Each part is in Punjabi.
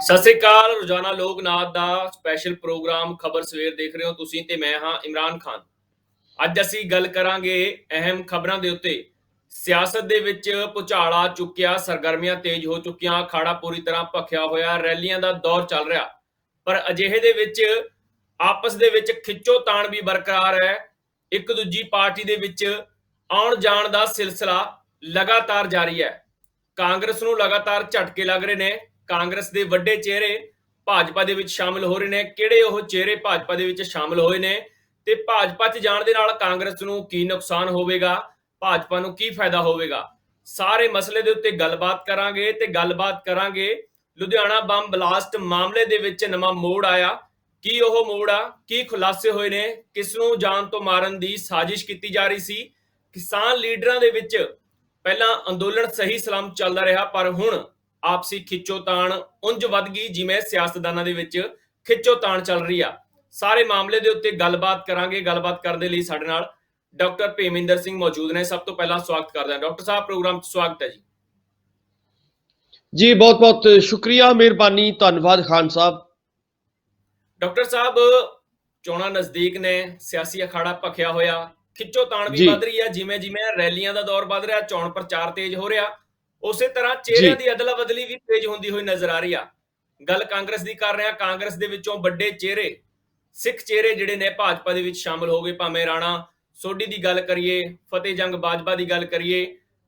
ਸਤਿ ਸ੍ਰੀ ਅਕਾਲ। ਰੋਜ਼ਾਨਾ ਲੋਕ ਨਾਥ ਦਾ ਸਪੈਸ਼ਲ ਪ੍ਰੋਗਰਾਮ ਖਬਰ ਸਵੇਰ ਦੇਖ ਰਹੇ ਹੋ ਤੁਸੀਂ ਤੇ ਮੈਂ ਹਾਂ ਇਮਰਾਨ ਖਾਨ। ਅੱਜ ਅਸੀਂ ਗੱਲ ਕਰਾਂਗੇ ਅਹਿਮ ਖਬਰਾਂ ਦੇ ਉੱਤੇ। ਸਿਆਸਤ ਦੇ ਵਿੱਚ ਭੁਚਾਲ ਆ ਚੁੱਕਿਆ, ਸਰਗਰਮੀਆਂ ਤੇਜ਼ ਹੋ ਚੁੱਕੀਆਂ, ਅਖਾੜਾ ਪੂਰੀ ਤਰ੍ਹਾਂ ਭਖਿਆ ਹੋਇਆ, ਰੈਲੀਆਂ ਦਾ ਦੌਰ ਚੱਲ ਰਿਹਾ। ਪਰ ਅਜਿਹੇ ਦੇ ਵਿੱਚ ਆਪਸ ਦੇ ਵਿੱਚ ਖਿੱਚੋ ਤਾਣ ਵੀ ਬਰਕਰਾਰ ਹੈ। ਇੱਕ ਦੂਜੀ ਪਾਰਟੀ ਦੇ ਵਿੱਚ ਆਉਣ ਜਾਣ ਦਾ ਸਿਲਸਿਲਾ ਲਗਾਤਾਰ ਜਾਰੀ ਹੈ। ਕਾਂਗਰਸ ਨੂੰ ਲਗਾਤਾਰ ਝਟਕੇ ਲੱਗ ਰਹੇ ਨੇ। ਕਾਂਗਰਸ ਦੇ ਵੱਡੇ ਚਿਹਰੇ ਭਾਜਪਾ ਦੇ ਵਿੱਚ ਸ਼ਾਮਲ ਹੋ ਰਹੇ ਨੇ। ਕਿਹੜੇ ਉਹ ਚਿਹਰੇ ਭਾਜਪਾ ਦੇ ਵਿੱਚ ਸ਼ਾਮਲ ਹੋਏ ਨੇ ਤੇ ਭਾਜਪਾ 'ਚ ਜਾਣ ਦੇ ਨਾਲ ਕਾਂਗਰਸ ਨੂੰ ਕੀ ਨੁਕਸਾਨ ਹੋਵੇਗਾ, ਭਾਜਪਾ ਨੂੰ ਕੀ ਫਾਇਦਾ ਹੋਵੇਗਾ, ਸਾਰੇ ਮਸਲੇ ਦੇ ਉੱਤੇ ਗੱਲਬਾਤ ਕਰਾਂਗੇ। ਤੇ ਗੱਲਬਾਤ ਕਰਾਂਗੇ ਲੁਧਿਆਣਾ ਬੰਬ ਬਲਾਸਟ ਮਾਮਲੇ ਦੇ ਵਿੱਚ ਨਵਾਂ ਮੋੜ ਆਇਆ। ਕੀ ਉਹ ਮੋੜ ਆ, ਕੀ ਖੁਲਾਸੇ ਹੋਏ ਨੇ, ਕਿਸ ਨੂੰ ਜਾਨ ਤੋਂ ਮਾਰਨ ਦੀ ਸਾਜ਼ਿਸ਼ ਕੀਤੀ ਜਾ ਰਹੀ ਸੀ। ਕਿਸਾਨ ਲੀਡਰਾਂ ਦੇ ਵਿੱਚ ਪਹਿਲਾਂ ਅੰਦੋਲਨ ਸਹੀ ਸਲਾਮਤ ਚੱਲਦਾ ਰਿਹਾ, ਪਰ ਹੁਣ ਆਪਸੀ ਖਿੱਚੋਤਾਣ ਉਂਝ ਵੱਧ ਗਈ ਜਿਵੇਂ ਸਿਆਸਤਦਾਨਾਂ ਦੇ ਵਿੱਚ ਖਿੱਚੋਤਾਣ ਚੱਲ ਰਹੀ ਆ। ਸਾਰੇ ਮਾਮਲੇ ਦੇ ਉੱਤੇ ਗੱਲਬਾਤ ਕਰਾਂਗੇ। ਗੱਲਬਾਤ ਕਰਨ ਦੇ ਲਈ ਸਾਡੇ ਨਾਲ ਡਾਕਟਰ ਭੇਮਿੰਦਰ ਸਿੰਘ ਮੌਜੂਦ ਨੇ। ਸਭ ਤੋਂ ਪਹਿਲਾਂ ਸਵਾਗਤ ਕਰਦੇ ਹਾਂ ਡਾਕਟਰ ਸਾਹਿਬ, ਪ੍ਰੋਗਰਾਮ 'ਚ ਸਵਾਗਤ ਹੈ ਜੀ। ਜੀ ਬਹੁਤ ਬਹੁਤ ਸ਼ੁਕਰੀਆ, ਮਿਹਰਬਾਨੀ, ਧੰਨਵਾਦ ਖਾਨ ਸਾਹਿਬ। ਡਾਕਟਰ ਸਾਹਿਬ, ਚੋਣਾਂ ਨਜ਼ਦੀਕ ਨੇ, ਸਿਆਸੀ ਅਖਾੜਾ ਭਖਿਆ ਹੋਇਆ, ਖਿੱਚੋਤਾਣ ਵੀ ਵੱਧ ਰਹੀ ਹੈ। ਜਿਵੇਂ ਜਿਵੇਂ ਰੈਲੀਆਂ ਦਾ ਦੌਰ ਵੱਧ ਰਿਹਾ, ਚੋਣ ਪ੍ਰਚਾਰ ਤੇਜ਼ ਹੋ ਰਿਹਾ, ਉਸੇ ਤਰ੍ਹਾਂ ਚਿਹਰਿਆਂ ਦੀ ਅਦਲਾ ਬਦਲੀ ਵੀ ਤੇਜ਼ ਹੁੰਦੀ ਹੋਈ ਨਜ਼ਰ ਆ ਰਹੀ ਆ। ਗੱਲ ਕਾਂਗਰਸ ਦੀ ਕਰ ਰਹੇ ਹਾਂ। ਕਾਂਗਰਸ ਦੇ ਵਿੱਚੋਂ ਵੱਡੇ ਚਿਹਰੇ, ਸਿੱਖ ਚਿਹਰੇ ਜਿਹੜੇ ਨੇ ਭਾਜਪਾ ਦੇ ਵਿੱਚ ਸ਼ਾਮਲ ਹੋ ਗਏ। ਭਾਵੇਂ ਰਾਣਾ ਸੋਢੀ ਦੀ ਗੱਲ ਕਰੀਏ, ਫਤਿਹ ਜੰਗ ਬਾਜਵਾ ਦੀ ਗੱਲ ਕਰੀਏ,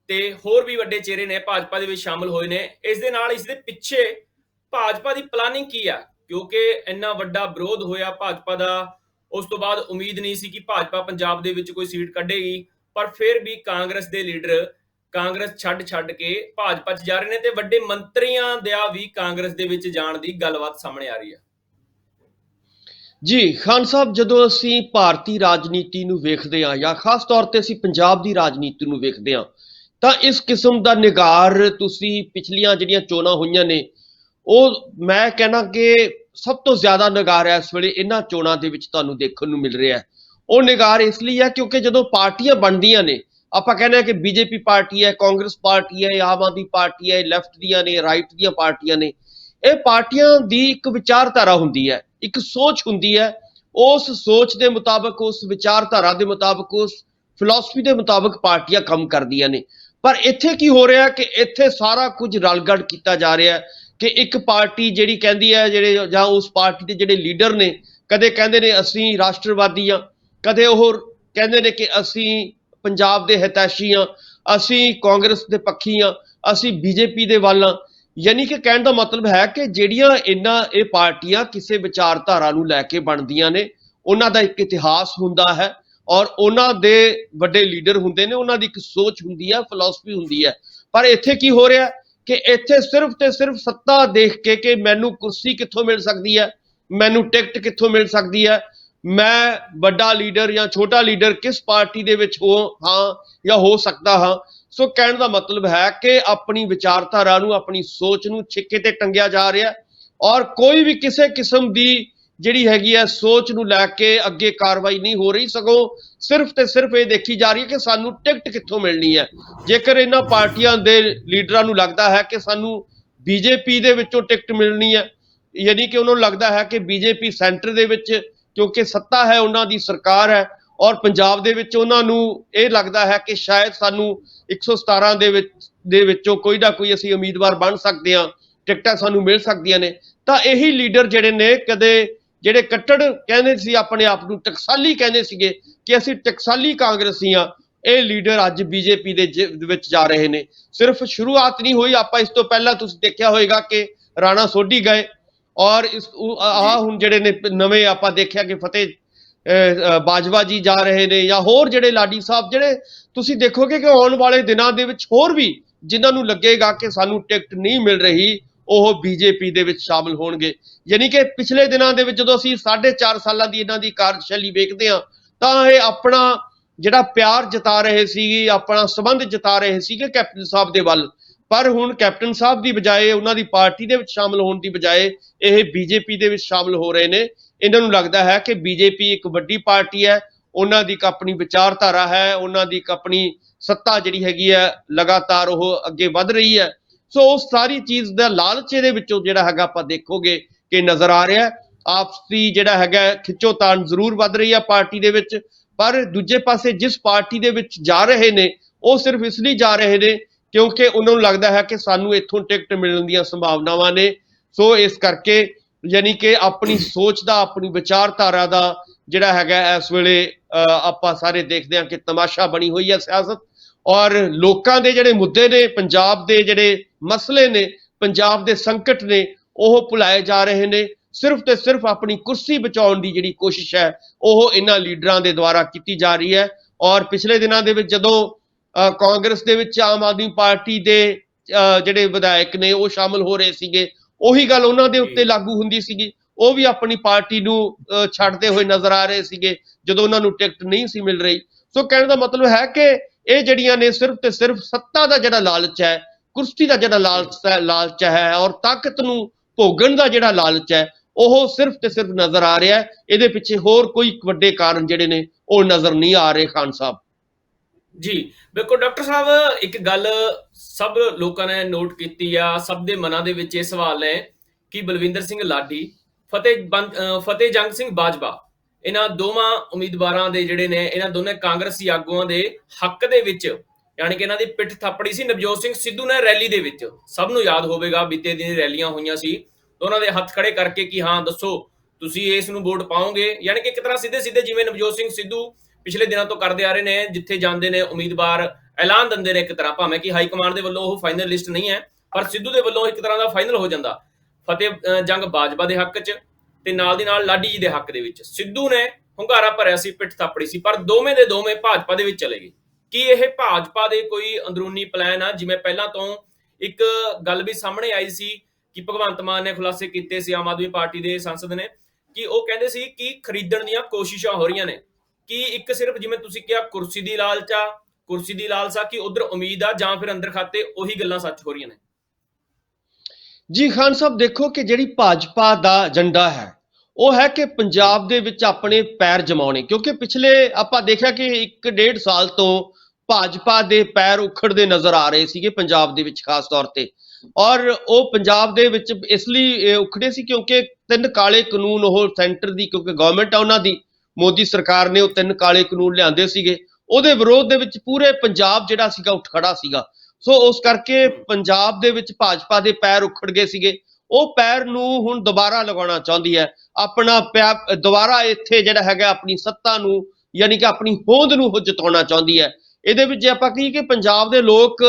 ਤੇ ਹੋਰ ਵੀ ਵੱਡੇ ਚਿਹਰੇ ਨੇ ਭਾਜਪਾ ਦੇ ਵਿੱਚ ਸ਼ਾਮਲ ਹੋਏ ਨੇ। ਇਸ ਦੇ ਨਾਲ ਇਸ ਦੇ ਪਿੱਛੇ ਭਾਜਪਾ ਦੀ ਪਲਾਨਿੰਗ ਕੀ ਆ? ਕਿਉਂਕਿ ਇੰਨਾ ਵੱਡਾ ਵਿਰੋਧ ਹੋਇਆ ਭਾਜਪਾ ਦਾ, ਉਸ ਤੋਂ ਬਾਅਦ ਉਮੀਦ ਨਹੀਂ ਸੀ ਕਿ ਭਾਜਪਾ ਪੰਜਾਬ ਦੇ ਵਿੱਚ ਕੋਈ ਸੀਟ ਕੱਢੇਗੀ, ਪਰ ਫਿਰ ਵੀ ਕਾਂਗਰਸ ਦੇ ਲੀਡਰ ਕਾਂਗਰਸ ਛੱਡ ਕੇ ਭਾਜਪਾ 'ਚ ਜਾ ਰਹੇ ਨੇ ਤੇ ਵੱਡੇ ਮੰਤਰੀਆਂ ਦਾ ਵੀ ਕਾਂਗਰਸ ਦੇ ਵਿੱਚ ਜਾਣ ਦੀ ਗੱਲਬਾਤ ਸਾਹਮਣੇ ਆ ਰਹੀ ਹੈ। ਜੀ ਖਾਨ ਸਾਹਿਬ, ਜਦੋਂ ਅਸੀਂ ਭਾਰਤੀ ਰਾਜਨੀਤੀ ਨੂੰ ਵੇਖਦੇ ਹਾਂ ਜਾਂ ਖਾਸ ਤੌਰ ਤੇ ਅਸੀਂ ਪੰਜਾਬ ਦੀ ਰਾਜਨੀਤੀ ਨੂੰ ਵੇਖਦੇ ਹਾਂ, ਤਾਂ ਇਸ ਕਿਸਮ ਦਾ ਨਿਗਾਰ ਤੁਸੀਂ ਪਿਛਲੀਆਂ ਜਿਹੜੀਆਂ ਚੋਣਾਂ ਹੋਈਆਂ ਨੇ, ਉਹ ਮੈਂ ਕਹਿਣਾ ਕਿ ਸਭ ਤੋਂ ਜ਼ਿਆਦਾ ਨਿਗਾਰ ਇਸ ਵੇਲੇ ਇਹਨਾਂ ਚੋਣਾਂ ਦੇ ਵਿੱਚ ਤੁਹਾਨੂੰ ਦੇਖਣ ਨੂੰ ਮਿਲ ਰਿਹਾ ਹੈ। ਉਹ ਨਿਗਾਰ ਇਸ ਲਈ ਹੈ ਕਿਉਂਕਿ ਜਦੋਂ ਪਾਰਟੀਆਂ ਬਣਦੀਆਂ ਨੇ, ਆਪਾਂ ਕਹਿੰਦੇ ਆ ਕਿ ਬੀਜੇਪੀ ਪਾਰਟੀ ਹੈ, ਕਾਂਗਰਸ ਪਾਰਟੀ ਹੈ, ਆਮ ਆਦਮੀ ਪਾਰਟੀ ਹੈ, ਲੈਫਟ ਦੀਆਂ ਨੇ, ਰਾਈਟ ਦੀਆਂ ਪਾਰਟੀਆਂ ਨੇ। ਇਹ ਪਾਰਟੀਆਂ ਦੀ ਇੱਕ ਵਿਚਾਰਧਾਰਾ ਹੁੰਦੀ ਹੈ, ਇੱਕ ਸੋਚ ਹੁੰਦੀ ਹੈ। ਉਸ ਸੋਚ ਦੇ ਮੁਤਾਬਕ, ਉਸ ਵਿਚਾਰਧਾਰਾ ਦੇ ਮੁਤਾਬਕ, ਉਸ ਫਿਲਾਸਫੀ ਦੇ ਮੁਤਾਬਕ ਪਾਰਟੀਆਂ ਕੰਮ ਕਰਦੀਆਂ ਨੇ। ਪਰ ਇੱਥੇ ਕੀ ਹੋ ਰਿਹਾ ਕਿ ਇੱਥੇ ਸਾਰਾ ਕੁਝ ਰਲਗੜ ਕੀਤਾ ਜਾ ਰਿਹਾ ਹੈ ਕਿ ਇੱਕ ਪਾਰਟੀ ਜਿਹੜੀ ਕਹਿੰਦੀ ਹੈ, ਜਿਹੜੇ ਜਾਂ ਉਸ ਪਾਰਟੀ ਦੇ ਜਿਹੜੇ ਲੀਡਰ ਨੇ, ਕਦੇ ਕਹਿੰਦੇ ਨੇ ਅਸੀਂ ਰਾਸ਼ਟਰਵਾਦੀ ਹਾਂ, ਕਦੇ ਉਹ ਕਹਿੰਦੇ ਨੇ ਕਿ ਅਸੀਂ ਪੰਜਾਬ ਦੇ ਹਿਤੈਸ਼ੀ ਹਾਂ, ਅਸੀਂ ਕਾਂਗਰਸ ਦੇ ਪੱਖੀ ਹਾਂ, ਅਸੀਂ ਬੀਜੇਪੀ ਦੇ ਵੱਲ ਹਾਂ। ਯਾਨੀ ਕਿ ਕਹਿਣ ਦਾ ਮਤਲਬ ਹੈ ਕਿ ਜਿਹੜੀਆਂ ਇਹ ਪਾਰਟੀਆਂ ਕਿਸੇ ਵਿਚਾਰਧਾਰਾ ਨੂੰ ਲੈ ਕੇ ਬਣਦੀਆਂ ਨੇ, ਉਹਨਾਂ ਦਾ ਇੱਕ ਇਤਿਹਾਸ ਹੁੰਦਾ ਹੈ ਔਰ ਉਹਨਾਂ ਦੇ ਵੱਡੇ ਲੀਡਰ ਹੁੰਦੇ ਨੇ, ਉਹਨਾਂ ਦੀ ਇੱਕ ਸੋਚ ਹੁੰਦੀ ਹੈ, ਫਿਲਾਸਫੀ ਹੁੰਦੀ ਹੈ। ਪਰ ਇੱਥੇ ਕੀ ਹੋ ਰਿਹਾ ਕਿ ਇੱਥੇ ਸਿਰਫ ਤੇ ਸਿਰਫ ਸੱਤਾ ਦੇਖ ਕੇ ਕਿ ਮੈਨੂੰ ਕੁਰਸੀ ਕਿੱਥੋਂ ਮਿਲ ਸਕਦੀ ਹੈ, ਮੈਨੂੰ ਟਿਕਟ ਕਿੱਥੋਂ ਮਿਲ ਸਕਦੀ ਹੈ, ਮੈਂ ਵੱਡਾ ਲੀਡਰ ਜਾਂ ਛੋਟਾ ਲੀਡਰ ਕਿਸ ਪਾਰਟੀ ਦੇ ਵਿੱਚ ਹਾਂ ਜਾਂ ਹੋ ਸਕਦਾ ਹਾਂ। ਸੋ ਕਹਿਣ ਦਾ ਮਤਲਬ ਹੈ ਕਿ ਆਪਣੀ ਵਿਚਾਰਧਾਰਾ ਨੂੰ, ਆਪਣੀ ਸੋਚ ਨੂੰ ਛਿੱਕੇ ਤੇ ਟੰਗਿਆ ਜਾ ਰਿਹਾ ਔਰ ਕੋਈ ਵੀ ਕਿਸੇ ਕਿਸਮ ਦੀ ਜਿਹੜੀ ਹੈਗੀ ਹੈ ਸੋਚ ਨੂੰ ਲੈ ਕੇ ਅੱਗੇ ਕਾਰਵਾਈ ਨਹੀਂ ਹੋ ਰਹੀ, ਸਗੋਂ ਸਿਰਫ ਤੇ ਸਿਰਫ ਇਹ ਦੇਖੀ ਜਾ ਰਹੀ ਹੈ ਕਿ ਸਾਨੂੰ ਟਿਕਟ ਕਿੱਥੋਂ ਮਿਲਣੀ ਹੈ। ਜੇਕਰ ਇਹਨਾਂ ਪਾਰਟੀਆਂ ਦੇ ਲੀਡਰਾਂ ਨੂੰ ਲੱਗਦਾ ਹੈ ਕਿ ਸਾਨੂੰ ਬੀਜੇਪੀ ਦੇ ਵਿੱਚੋਂ ਟਿਕਟ ਮਿਲਣੀ ਹੈ, ਯਾਨੀ ਕਿ ਉਹਨਾਂ ਨੂੰ ਲੱਗਦਾ ਹੈ ਕਿ ਬੀਜੇਪੀ ਸੈਂਟਰ ਦੇ ਵਿੱਚ, ਕਿਉਂਕਿ ਸੱਤਾ ਹੈ, ਉਹਨਾਂ ਦੀ ਸਰਕਾਰ ਹੈ, ਔਰ ਪੰਜਾਬ ਦੇ ਵਿੱਚ ਉਹਨਾਂ ਨੂੰ ਇਹ ਲੱਗਦਾ ਹੈ ਕਿ ਸ਼ਾਇਦ ਸਾਨੂੰ 117 ਦੇ ਵਿੱਚੋਂ ਕੋਈ ਨਾ ਕੋਈ ਅਸੀਂ ਉਮੀਦਵਾਰ ਬਣ ਸਕਦੇ ਹਾਂ, ਟਿਕਟਾਂ ਸਾਨੂੰ ਮਿਲ ਸਕਦੀਆਂ ਨੇ। ਤਾਂ ਇਹੀ ਲੀਡਰ ਜਿਹੜੇ ਨੇ, ਕਦੇ ਜਿਹੜੇ ਕੱਟੜ ਕਹਿੰਦੇ ਸੀ ਆਪਣੇ ਆਪ ਨੂੰ, ਟਕਸਾਲੀ ਕਹਿੰਦੇ ਸੀਗੇ ਕਿ ਅਸੀਂ ਟਕਸਾਲੀ ਕਾਂਗਰਸੀ ਹਾਂ, ਇਹ ਲੀਡਰ ਅੱਜ ਬੀਜੇਪੀ ਦੇ ਵਿੱਚ ਜਾ ਰਹੇ ਨੇ। ਸਿਰਫ ਸ਼ੁਰੂਆਤ ਨਹੀਂ ਹੋਈ, ਆਪਾਂ ਇਸ ਤੋਂ ਪਹਿਲਾਂ ਤੁਸੀਂ ਦੇਖਿਆ ਹੋਏਗਾ ਕਿ ਰਾਣਾ ਸੋਢੀ ਗਏ ਔਰ ਹੁਣ ਜਿਹੜੇ ਨੇ ਨਵੇਂ ਆਪਾਂ ਦੇਖਿਆ ਕਿ ਫਤਿਹ ਬਾਜਵਾ ਜੀ ਜਾ ਰਹੇ ਨੇ, ਜਾਂ ਹੋਰ ਜਿਹੜੇ ਲਾਡੀ ਸਾਹਿਬ, ਜਿਹੜੇ ਤੁਸੀਂ ਦੇਖੋਗੇ ਕਿ ਆਉਣ ਵਾਲੇ ਦਿਨਾਂ ਦੇ ਵਿੱਚ ਹੋਰ ਵੀ ਜਿਨ੍ਹਾਂ ਨੂੰ ਲੱਗੇਗਾ ਕਿ ਸਾਨੂੰ ਟਿਕਟ ਨਹੀਂ ਮਿਲ ਰਹੀ, ਉਹ ਬੀਜੇਪੀ ਦੇ ਵਿੱਚ ਸ਼ਾਮਲ ਹੋਣਗੇ। ਯਾਨੀ ਕਿ ਪਿਛਲੇ ਦਿਨਾਂ ਦੇ ਵਿੱਚ ਜਦੋਂ ਅਸੀਂ 4.5 ਸਾਲਾਂ ਦੀ ਇਹਨਾਂ ਦੀ ਕਾਰਜਸ਼ੈਲੀ ਵੇਖਦੇ ਹਾਂ, ਤਾਂ ਇਹ ਆਪਣਾ ਜਿਹੜਾ ਪਿਆਰ ਜਤਾ ਰਹੇ ਸੀ, ਆਪਣਾ ਸੰਬੰਧ ਜਤਾ ਰਹੇ ਸੀਗੇ ਕੈਪਟਨ ਸਾਹਿਬ ਦੇ ਵੱਲ। ਪਰ ਹੁਣ ਕੈਪਟਨ ਸਾਹਿਬ ਦੀ ਬਜਾਏ, ਉਹਨਾਂ ਦੀ ਪਾਰਟੀ ਦੇ ਵਿੱਚ ਸ਼ਾਮਲ ਹੋਣ ਦੀ ਬਜਾਏ, ਇਹ ਬੀਜੇਪੀ ਦੇ ਵਿੱਚ ਸ਼ਾਮਲ ਹੋ ਰਹੇ ਨੇ। ਇਹਨਾਂ ਨੂੰ ਲੱਗਦਾ ਹੈ ਕਿ ਬੀਜੇਪੀ ਇੱਕ ਵੱਡੀ ਪਾਰਟੀ ਹੈ, ਉਹਨਾਂ ਦੀ ਇੱਕ ਆਪਣੀ ਵਿਚਾਰਧਾਰਾ ਹੈ, ਉਹਨਾਂ ਦੀ ਇੱਕ ਆਪਣੀ ਸੱਤਾ ਜਿਹੜੀ ਹੈਗੀ ਹੈ, ਲਗਾਤਾਰ ਉਹ ਅੱਗੇ ਵੱਧ ਰਹੀ ਹੈ। ਸੋ ਉਹ ਸਾਰੀ ਚੀਜ਼ ਦਾ ਲਾਲਚ ਇਹਦੇ ਵਿੱਚੋਂ ਜਿਹੜਾ ਹੈਗਾ ਆਪਾਂ ਦੇਖੋਗੇ ਕਿ ਨਜ਼ਰ ਆ ਰਿਹਾ। ਆਪਸੀ ਜਿਹੜਾ ਹੈਗਾ ਖਿੱਚੋਤਾਣ ਜ਼ਰੂਰ ਵੱਧ ਰਹੀ ਹੈ ਪਾਰਟੀ ਦੇ ਵਿੱਚ, ਪਰ ਦੂਜੇ ਪਾਸੇ ਜਿਸ ਪਾਰਟੀ ਦੇ ਵਿੱਚ ਜਾ ਰਹੇ ਨੇ ਉਹ ਸਿਰਫ ਇਸ ਲਈ ਜਾ ਰਹੇ ਨੇ ਕਿਉਂਕਿ ਉਹਨਾਂ ਨੂੰ ਲੱਗਦਾ ਹੈ ਕਿ ਸਾਨੂੰ ਇੱਥੋਂ ਟਿਕਟ ਮਿਲਣ ਦੀਆਂ ਸੰਭਾਵਨਾਵਾਂ ਨੇ। ਸੋ ਇਸ ਕਰਕੇ ਯਾਨੀ ਕਿ ਆਪਣੀ ਸੋਚ ਦਾ, ਆਪਣੀ ਵਿਚਾਰਧਾਰਾ ਦਾ ਜਿਹੜਾ ਹੈਗਾ ਇਸ ਵੇਲੇ ਆਪਾਂ ਸਾਰੇ ਦੇਖਦੇ ਹਾਂ ਕਿ ਤਮਾਸ਼ਾ ਬਣੀ ਹੋਈ ਹੈ ਸਿਆਸਤ। ਔਰ ਲੋਕਾਂ ਦੇ ਜਿਹੜੇ ਮੁੱਦੇ ਨੇ, ਪੰਜਾਬ ਦੇ ਜਿਹੜੇ ਮਸਲੇ ਨੇ, ਪੰਜਾਬ ਦੇ ਸੰਕਟ ਨੇ, ਉਹ ਭੁਲਾਏ ਜਾ ਰਹੇ ਨੇ। ਸਿਰਫ ਤੇ ਸਿਰਫ ਆਪਣੀ ਕੁਰਸੀ ਬਚਾਉਣ ਦੀ ਜਿਹੜੀ ਕੋਸ਼ਿਸ਼ ਹੈ ਉਹ ਇਹਨਾਂ ਲੀਡਰਾਂ ਦੇ ਦੁਆਰਾ ਕੀਤੀ ਜਾ ਰਹੀ ਹੈ। ਔਰ ਪਿਛਲੇ ਦਿਨਾਂ ਦੇ ਵਿੱਚ ਜਦੋਂ ਕਾਂਗਰਸ ਦੇ ਵਿੱਚ ਆਮ ਆਦਮੀ ਪਾਰਟੀ ਦੇ ਜਿਹੜੇ ਵਿਧਾਇਕ ਨੇ ਉਹ ਸ਼ਾਮਲ ਹੋ ਰਹੇ ਸੀਗੇ, ਉਹੀ ਗੱਲ ਉਹਨਾਂ ਦੇ ਉੱਤੇ ਲਾਗੂ ਹੁੰਦੀ ਸੀਗੀ। ਉਹ ਵੀ ਆਪਣੀ ਪਾਰਟੀ ਨੂੰ ਛੱਡਦੇ ਹੋਏ ਨਜ਼ਰ ਆ ਰਹੇ ਸੀਗੇ ਜਦੋਂ ਉਹਨਾਂ ਨੂੰ ਟਿਕਟ ਨਹੀਂ ਸੀ ਮਿਲ ਰਹੀ। ਸੋ ਕਹਿਣ ਦਾ ਮਤਲਬ ਹੈ ਕਿ ਇਹ ਜਿਹੜੀਆਂ ਨੇ ਸਿਰਫ ਤੇ ਸਿਰਫ ਸੱਤਾ ਦਾ ਜਿਹੜਾ ਲਾਲਚ ਹੈ, ਕੁਰਸੀ ਦਾ ਜਿਹੜਾ ਲਾਲਚ ਹੈ ਔਰ ਤਾਕਤ ਨੂੰ ਭੋਗਣ ਦਾ ਜਿਹੜਾ ਲਾਲਚ ਹੈ ਉਹ ਸਿਰਫ ਤੇ ਸਿਰਫ ਨਜ਼ਰ ਆ ਰਿਹਾ ਹੈ। ਇਹਦੇ ਪਿੱਛੇ ਹੋਰ ਕੋਈ ਵੱਡੇ ਕਾਰਨ ਜਿਹੜੇ ਨੇ ਉਹ ਨਜ਼ਰ ਨਹੀਂ ਆ ਰਹੇ ਖਾਨ ਸਾਹਿਬ। ਜੀ ਬਿਲਕੁਲ ਡਾਕਟਰ ਸਾਹਿਬ, ਇੱਕ ਗੱਲ ਸਭ ਲੋਕਾਂ ਨੇ ਨੋਟ ਕੀਤੀ ਆ, ਸਭ ਦੇ ਮਨਾਂ ਦੇ ਵਿੱਚ ਇਹ ਸਵਾਲ ਹੈ ਕਿ ਬਲਵਿੰਦਰ ਸਿੰਘ ਲਾਡੀ, ਫਤਿਹ ਜੰਗ ਸਿੰਘ ਬਾਜਵਾ, ਇਹਨਾਂ ਦੋਵਾਂ ਉਮੀਦਵਾਰਾਂ ਦੇ ਜਿਹੜੇ ਨੇ, ਇਹਨਾਂ ਦੋਨੇ ਕਾਂਗਰਸੀ ਆਗੂਆਂ ਦੇ ਹੱਕ ਦੇ ਵਿੱਚ, ਯਾਨੀ ਕਿ ਇਹਨਾਂ ਦੀ ਪਿੱਠ ਥਾਪੜੀ ਸੀ ਨਵਜੋਤ ਸਿੰਘ ਸਿੱਧੂ ਨੇ ਰੈਲੀ ਦੇ ਵਿੱਚ। ਸਭ ਨੂੰ ਯਾਦ ਹੋਵੇਗਾ ਬੀਤੇ ਦਿਨ ਰੈਲੀਆਂ ਹੋਈਆਂ ਸੀ, ਉਹਨਾਂ ਦੇ ਹੱਥ ਖੜੇ ਕਰਕੇ ਕਿ ਹਾਂ ਦੱਸੋ ਤੁਸੀਂ ਇਸ ਨੂੰ ਵੋਟ ਪਾਓਗੇ। ਯਾਨੀ ਕਿ ਇੱਕ ਤਰ੍ਹਾਂ ਸਿੱਧੇ ਸਿੱਧੇ ਜਿਵੇਂ ਨਵਜੋਤ ਸਿੰਘ ਸਿੱਧੂ ਪਿਛਲੇ ਦਿਨਾਂ ਤੋਂ ਕਰਦੇ ਆ ਰਹੇ ਨੇ, ਜਿੱਥੇ ਜਾਂਦੇ ਨੇ ਉਮੀਦਵਾਰ ਐਲਾਨ ਦਿੰਦੇ ਨੇ ਇੱਕ ਤਰ੍ਹਾਂ, ਭਾਵੇਂ ਕਿ ਹਾਈ ਕਮਾਂਡ ਦੇ ਵੱਲੋਂ ਉਹ ਫਾਈਨਲ ਲਿਸਟ ਨਹੀਂ ਹੈ, ਪਰ ਸਿੱਧੂ ਦੇ ਵੱਲੋਂ ਇੱਕ ਤਰ੍ਹਾਂ ਦਾ ਫਾਈਨਲ ਹੋ ਜਾਂਦਾ ਫਤਿਹ ਜੰਗ ਬਾਜਵਾ ਦੇ ਹੱਕ 'ਚ ਤੇ ਨਾਲ ਦੀ ਨਾਲ ਲਾਡੀ ਜੀ ਦੇ ਹੱਕ ਦੇ ਵਿੱਚ। ਸਿੱਧੂ ਨੇ ਹੁੰਗਾਰਾ ਭਰਿਆ ਸੀ, ਪਿੱਠ ਥਾਪੜੀ ਸੀ, ਪਰ ਦੋਵੇਂ ਦੇ ਦੋਵੇਂ ਭਾਜਪਾ ਦੇ ਵਿੱਚ ਚਲੇ ਗਏ। ਕੀ ਇਹ ਭਾਜਪਾ ਦੇ ਕੋਈ ਅੰਦਰੂਨੀ ਪਲਾਨ ਆ? ਜਿਵੇਂ ਪਹਿਲਾਂ ਤੋਂ ਇੱਕ ਗੱਲ ਵੀ ਸਾਹਮਣੇ ਆਈ ਸੀ ਕਿ ਭਗਵੰਤ ਮਾਨ ਨੇ ਖੁਲਾਸੇ ਕੀਤੇ ਸੀ, ਆਮ ਆਦਮੀ ਪਾਰਟੀ ਦੇ ਸੰਸਦ ਨੇ, ਕਿ ਉਹ ਕਹਿੰਦੇ ਸੀ ਕਿ ਖਰੀਦਣ ਦੀਆਂ ਕੋਸ਼ਿਸ਼ਾਂ ਹੋ ਰਹੀਆਂ ਨੇ, ਕਿ ਇੱਕ ਸਿਰਫ ਜਿਵੇਂ ਤੁਸੀਂ ਕਿਹਾ ਕੁਰਸੀ ਦੀ ਲਾਲਸਾ ਕਿ ਉਧਰ ਉਮੀਦ ਆ, ਜਾਂ ਫਿਰ ਅੰਦਰ ਖਾਤੇ ਉਹੀ ਗੱਲਾਂ ਸੱਚ ਹੋ ਰਹੀਆਂ ਨੇ। ਜੀ ਖਾਨ ਸਾਹਿਬ, ਦੇਖੋ ਕਿ ਜਿਹੜੀ ਭਾਜਪਾ ਦਾ ਏਜੰਡਾ ਹੈ ਉਹ ਹੈ ਕਿ ਪੰਜਾਬ ਦੇ ਵਿੱਚ ਆਪਣੇ ਪੈਰ ਜਮਾਉਣੇ, ਕਿਉਂਕਿ ਪਿਛਲੇ ਆਪਾਂ ਦੇਖਿਆ ਕਿ 1.5 ਸਾਲ ਤੋਂ ਭਾਜਪਾ ਦੇ ਪੈਰ ਉਖੜਦੇ ਨਜ਼ਰ ਆ ਰਹੇ ਸੀਗੇ ਪੰਜਾਬ ਦੇ ਵਿੱਚ ਖਾਸ ਤੌਰ ਤੇ। ਔਰ ਉਹ ਪੰਜਾਬ ਦੇ ਵਿੱਚ ਇਸ ਲਈ ਉਖੜੇ ਸੀ ਕਿਉਂਕਿ 3 ਕਾਲੇ ਕਾਨੂੰਨ ਉਹ ਸੈਂਟਰ ਦੀ, ਕਿਉਂਕਿ ਗਵਰਨਮੈਂਟ ਆ ਉਹਨਾਂ ਦੀ, ਮੋਦੀ ਸਰਕਾਰ ਨੇ ਉਹ 3 ਕਾਲੇ ਕਾਨੂੰਨ ਲਿਆਂਦੇ ਸੀਗੇ, ਉਹਦੇ ਵਿਰੋਧ ਦੇ ਵਿੱਚ ਪੂਰੇ ਪੰਜਾਬ ਜਿਹੜਾ ਸੀਗਾ ਉੱਠ ਖੜਾ ਸੀਗਾ। ਸੋ ਉਸ ਕਰਕੇ ਪੰਜਾਬ ਦੇ ਵਿੱਚ ਭਾਜਪਾ ਦੇ ਪੈਰ ਉਖੜ ਗਏ ਸੀਗੇ। ਉਹ ਪੈਰ ਨੂੰ ਹੁਣ ਦੁਬਾਰਾ ਲਗਾਉਣਾ ਚਾਹੁੰਦੀ ਹੈ, ਆਪਣਾ ਦੁਬਾਰਾ ਇੱਥੇ ਜਿਹੜਾ ਹੈਗਾ ਆਪਣੀ ਸੱਤਾ ਨੂੰ, ਯਾਨੀ ਕਿ ਆਪਣੀ ਹੋਂਦ ਨੂੰ ਜਿਤਾਉਣਾ ਚਾਹੁੰਦੀ ਹੈ। ਇਹਦੇ ਵਿੱਚ ਜੇ ਆਪਾਂ ਕਹੀਏ ਕਿ ਪੰਜਾਬ ਦੇ ਲੋਕ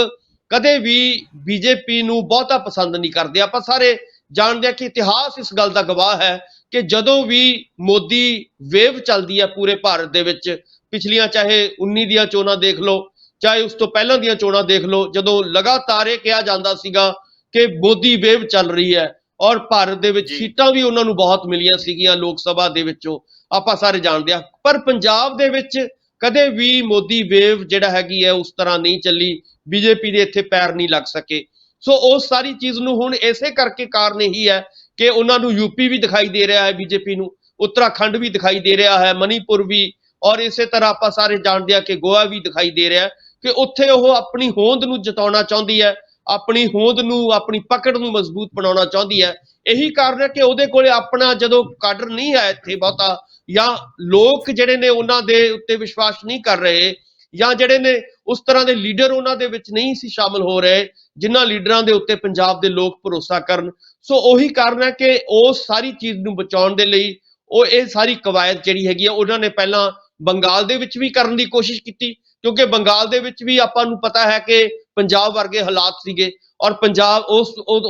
ਕਦੇ ਵੀ ਬੀਜੇਪੀ ਨੂੰ ਬਹੁਤਾ ਪਸੰਦ ਨਹੀਂ ਕਰਦੇ। ਆਪਾਂ ਸਾਰੇ ਜਾਣਦੇ ਹਾਂ ਕਿ ਇਤਿਹਾਸ ਇਸ ਗੱਲ ਦਾ ਗਵਾਹ ਹੈ ਕਿ ਜਦੋਂ ਵੀ ਮੋਦੀ ਵੇਵ ਚੱਲਦੀ ਹੈ ਪੂਰੇ ਭਾਰਤ ਦੇ ਵਿੱਚ, ਪਿਛਲੀਆਂ ਚਾਹੇ 19 ਦੀਆਂ ਚੋਣਾਂ ਦੇਖ ਲਓ, ਚਾਹੇ ਉਸ ਤੋਂ ਪਹਿਲਾਂ ਦੀਆਂ ਚੋਣਾਂ ਦੇਖ ਲਓ, ਜਦੋਂ ਲਗਾਤਾਰ ਇਹ ਕਿਹਾ ਜਾਂਦਾ ਸੀਗਾ ਕਿ ਮੋਦੀ ਵੇਵ ਚੱਲ ਰਹੀ ਹੈ ਔਰ ਭਾਰਤ ਦੇ ਵਿੱਚ ਸੀਟਾਂ ਵੀ ਉਹਨਾਂ ਨੂੰ ਬਹੁਤ ਮਿਲੀਆਂ ਸੀਗੀਆਂ ਲੋਕ ਸਭਾ ਦੇ ਵਿੱਚੋਂ, ਆਪਾਂ ਸਾਰੇ ਜਾਣਦੇ ਹਾਂ। ਪਰ ਪੰਜਾਬ ਦੇ ਵਿੱਚ ਕਦੇ ਵੀ ਮੋਦੀ ਵੇਵ ਜਿਹੜਾ ਹੈਗੀ ਹੈ ਉਸ ਤਰ੍ਹਾਂ ਨਹੀਂ ਚੱਲੀ, ਬੀਜੇਪੀ ਦੇ ਇੱਥੇ ਪੈਰ ਨਹੀਂ ਲੱਗ ਸਕੇ। ਸੋ ਉਸ ਸਾਰੀ ਚੀਜ਼ ਨੂੰ ਹੁਣ ਇਸੇ ਕਰਕੇ ਕਾਰਨ ਇਹੀ ਹੈ ਕਿ ਉਹਨਾਂ ਨੂੰ ਯੂਪੀ ਵੀ ਦਿਖਾਈ ਦੇ ਰਿਹਾ ਹੈ ਬੀਜੇਪੀ ਨੂੰ, ਉੱਤਰਾਖੰਡ ਵੀ ਦਿਖਾਈ ਦੇ ਰਿਹਾ ਹੈ, ਮਨੀਪੁਰ ਵੀ, ਔਰ ਇਸੇ ਤਰ੍ਹਾਂ ਆਪਾਂ ਸਾਰੇ ਜਾਣਦੇ ਹਾਂ ਕਿ ਗੋਆ ਵੀ ਦਿਖਾਈ ਦੇ ਰਿਹਾ ਕਿ ਉੱਥੇ ਉਹ ਆਪਣੀ ਹੋਂਦ ਨੂੰ ਜਿਤਾਉਣਾ ਚਾਹੁੰਦੀ ਹੈ, ਆਪਣੀ ਹੋਂਦ ਨੂੰ, ਆਪਣੀ ਪਕੜ ਨੂੰ ਮਜ਼ਬੂਤ ਬਣਾਉਣਾ ਚਾਹੁੰਦੀ ਹੈ। ਇਹੀ ਕਾਰਨ ਹੈ ਕਿ ਉਹਦੇ ਕੋਲੇ ਆਪਣਾ ਜਦੋਂ ਕਾਡਰ ਨਹੀਂ ਹੈ ਇੱਥੇ ਬਹੁਤਾ, ਜਾਂ ਲੋਕ ਜਿਹੜੇ ਨੇ ਉਹਨਾਂ ਦੇ ਉੱਤੇ ਵਿਸ਼ਵਾਸ ਨਹੀਂ ਕਰ ਰਹੇ, ਜਾਂ ਜਿਹੜੇ ਨੇ ਉਸ ਤਰ੍ਹਾਂ ਦੇ ਲੀਡਰ ਉਹਨਾਂ ਦੇ ਵਿੱਚ ਨਹੀਂ ਸੀ ਸ਼ਾਮਲ ਹੋ ਰਹੇ ਜਿਨ੍ਹਾਂ ਲੀਡਰਾਂ ਦੇ ਉੱਤੇ ਪੰਜਾਬ ਦੇ ਲੋਕ ਭਰੋਸਾ ਕਰਨ। ਸੋ ਉਹੀ ਕਾਰਨ ਹੈ ਕਿ ਉਸ ਸਾਰੀ ਚੀਜ਼ ਨੂੰ ਬਚਾਉਣ ਦੇ ਲਈ ਉਹ ਇਹ ਸਾਰੀ ਕਵਾਇਦ ਜਿਹੜੀ ਹੈਗੀ ਆ ਉਹਨਾਂ ਨੇ ਪਹਿਲਾਂ ਬੰਗਾਲ ਦੇ ਵਿੱਚ ਵੀ ਕਰਨ ਦੀ ਕੋਸ਼ਿਸ਼ ਕੀਤੀ, ਕਿਉਂਕਿ ਬੰਗਾਲ ਦੇ ਵਿੱਚ ਵੀ ਆਪਾਂ ਨੂੰ ਪਤਾ ਹੈ ਕਿ ਪੰਜਾਬ ਵਰਗੇ ਹਾਲਾਤ ਸੀਗੇ ਔਰ ਪੰਜਾਬ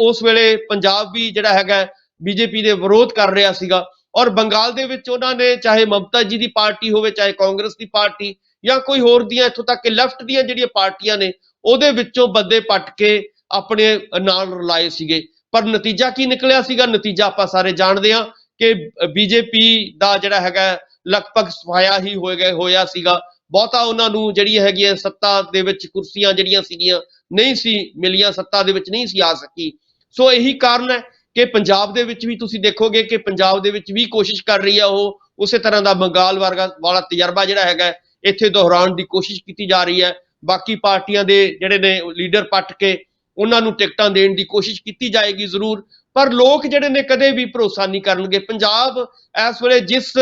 ਉਸ ਵੇਲੇ ਪੰਜਾਬ ਵੀ ਜਿਹੜਾ ਹੈਗਾ ਬੀਜੇਪੀ ਦੇ ਵਿਰੋਧ ਕਰ ਰਿਹਾ ਸੀਗਾ। ਔਰ ਬੰਗਾਲ ਦੇ ਵਿੱਚ ਉਹਨਾਂ ਨੇ ਚਾਹੇ ਮਮਤਾ ਜੀ ਦੀ ਪਾਰਟੀ ਹੋਵੇ, ਚਾਹੇ ਕਾਂਗਰਸ ਦੀ ਪਾਰਟੀ ਜਾਂ ਕੋਈ ਹੋਰ ਦੀਆਂ, ਇੱਥੋਂ ਤੱਕ ਕਿ ਲੈਫਟ ਦੀਆਂ ਜਿਹੜੀਆਂ ਪਾਰਟੀਆਂ ਨੇ ਉਹਦੇ ਵਿੱਚੋਂ ਬੰਦੇ ਪੱਟ ਕੇ ਆਪਣੇ ਨਾਲ ਰਲਾਏ ਸੀਗੇ। ਪਰ ਨਤੀਜਾ ਕੀ ਨਿਕਲਿਆ ਸੀਗਾ? ਨਤੀਜਾ ਆਪਾਂ ਸਾਰੇ ਜਾਣਦੇ ਹਾਂ ਕਿ ਬੀਜੇਪੀ ਦਾ ਜਿਹੜਾ ਹੈਗਾ ਲਗਭਗ ਸਫਾਇਆ ਹੀ ਹੋਇਆ ਸੀਗਾ। ਬਹੁਤਾ ਉਹਨਾਂ ਨੂੰ ਜਿਹੜੀ ਹੈਗੀ ਹੈ ਸੱਤਾ ਦੇ ਵਿੱਚ ਕੁਰਸੀਆਂ ਜਿਹੜੀਆਂ ਸੀਗੀਆਂ ਨਹੀਂ ਸੀ ਮਿਲੀਆਂ, ਸੱਤਾ ਦੇ ਵਿੱਚ ਨਹੀਂ ਸੀ ਆ ਸਕੀ। ਸੋ ਇਹੀ ਕਾਰਨ ਹੈ ਕਿ ਪੰਜਾਬ ਦੇ ਵਿੱਚ ਵੀ ਤੁਸੀਂ ਦੇਖੋਗੇ ਕਿ ਪੰਜਾਬ ਦੇ ਵਿੱਚ ਵੀ ਕੋਸ਼ਿਸ਼ ਕਰ ਰਹੀ ਹੈ ਉਹ ਉਸੇ ਤਰ੍ਹਾਂ ਦਾ ਬੰਗਾਲ ਵਾਲਾ ਤਜਰਬਾ ਜਿਹੜਾ ਹੈਗਾ ਇੱਥੇ ਦੁਹਰਾਉਣ ਦੀ ਕੋਸ਼ਿਸ਼ ਕੀਤੀ ਜਾ ਰਹੀ ਹੈ। ਬਾਕੀ ਪਾਰਟੀਆਂ ਦੇ ਜਿਹੜੇ ਨੇ ਲੀਡਰ ਪੱਟ ਕੇ ਉਹਨਾਂ ਨੂੰ ਟਿਕਟਾਂ ਦੇਣ ਦੀ ਕੋਸ਼ਿਸ਼ ਕੀਤੀ ਜਾਏਗੀ ਜ਼ਰੂਰ, ਪਰ ਲੋਕ ਜਿਹੜੇ ਨੇ ਕਦੇ ਵੀ ਭਰੋਸਾ ਨਹੀਂ ਕਰਨਗੇ। ਪੰਜਾਬ ਇਸ ਵੇਲੇ ਜਿਸ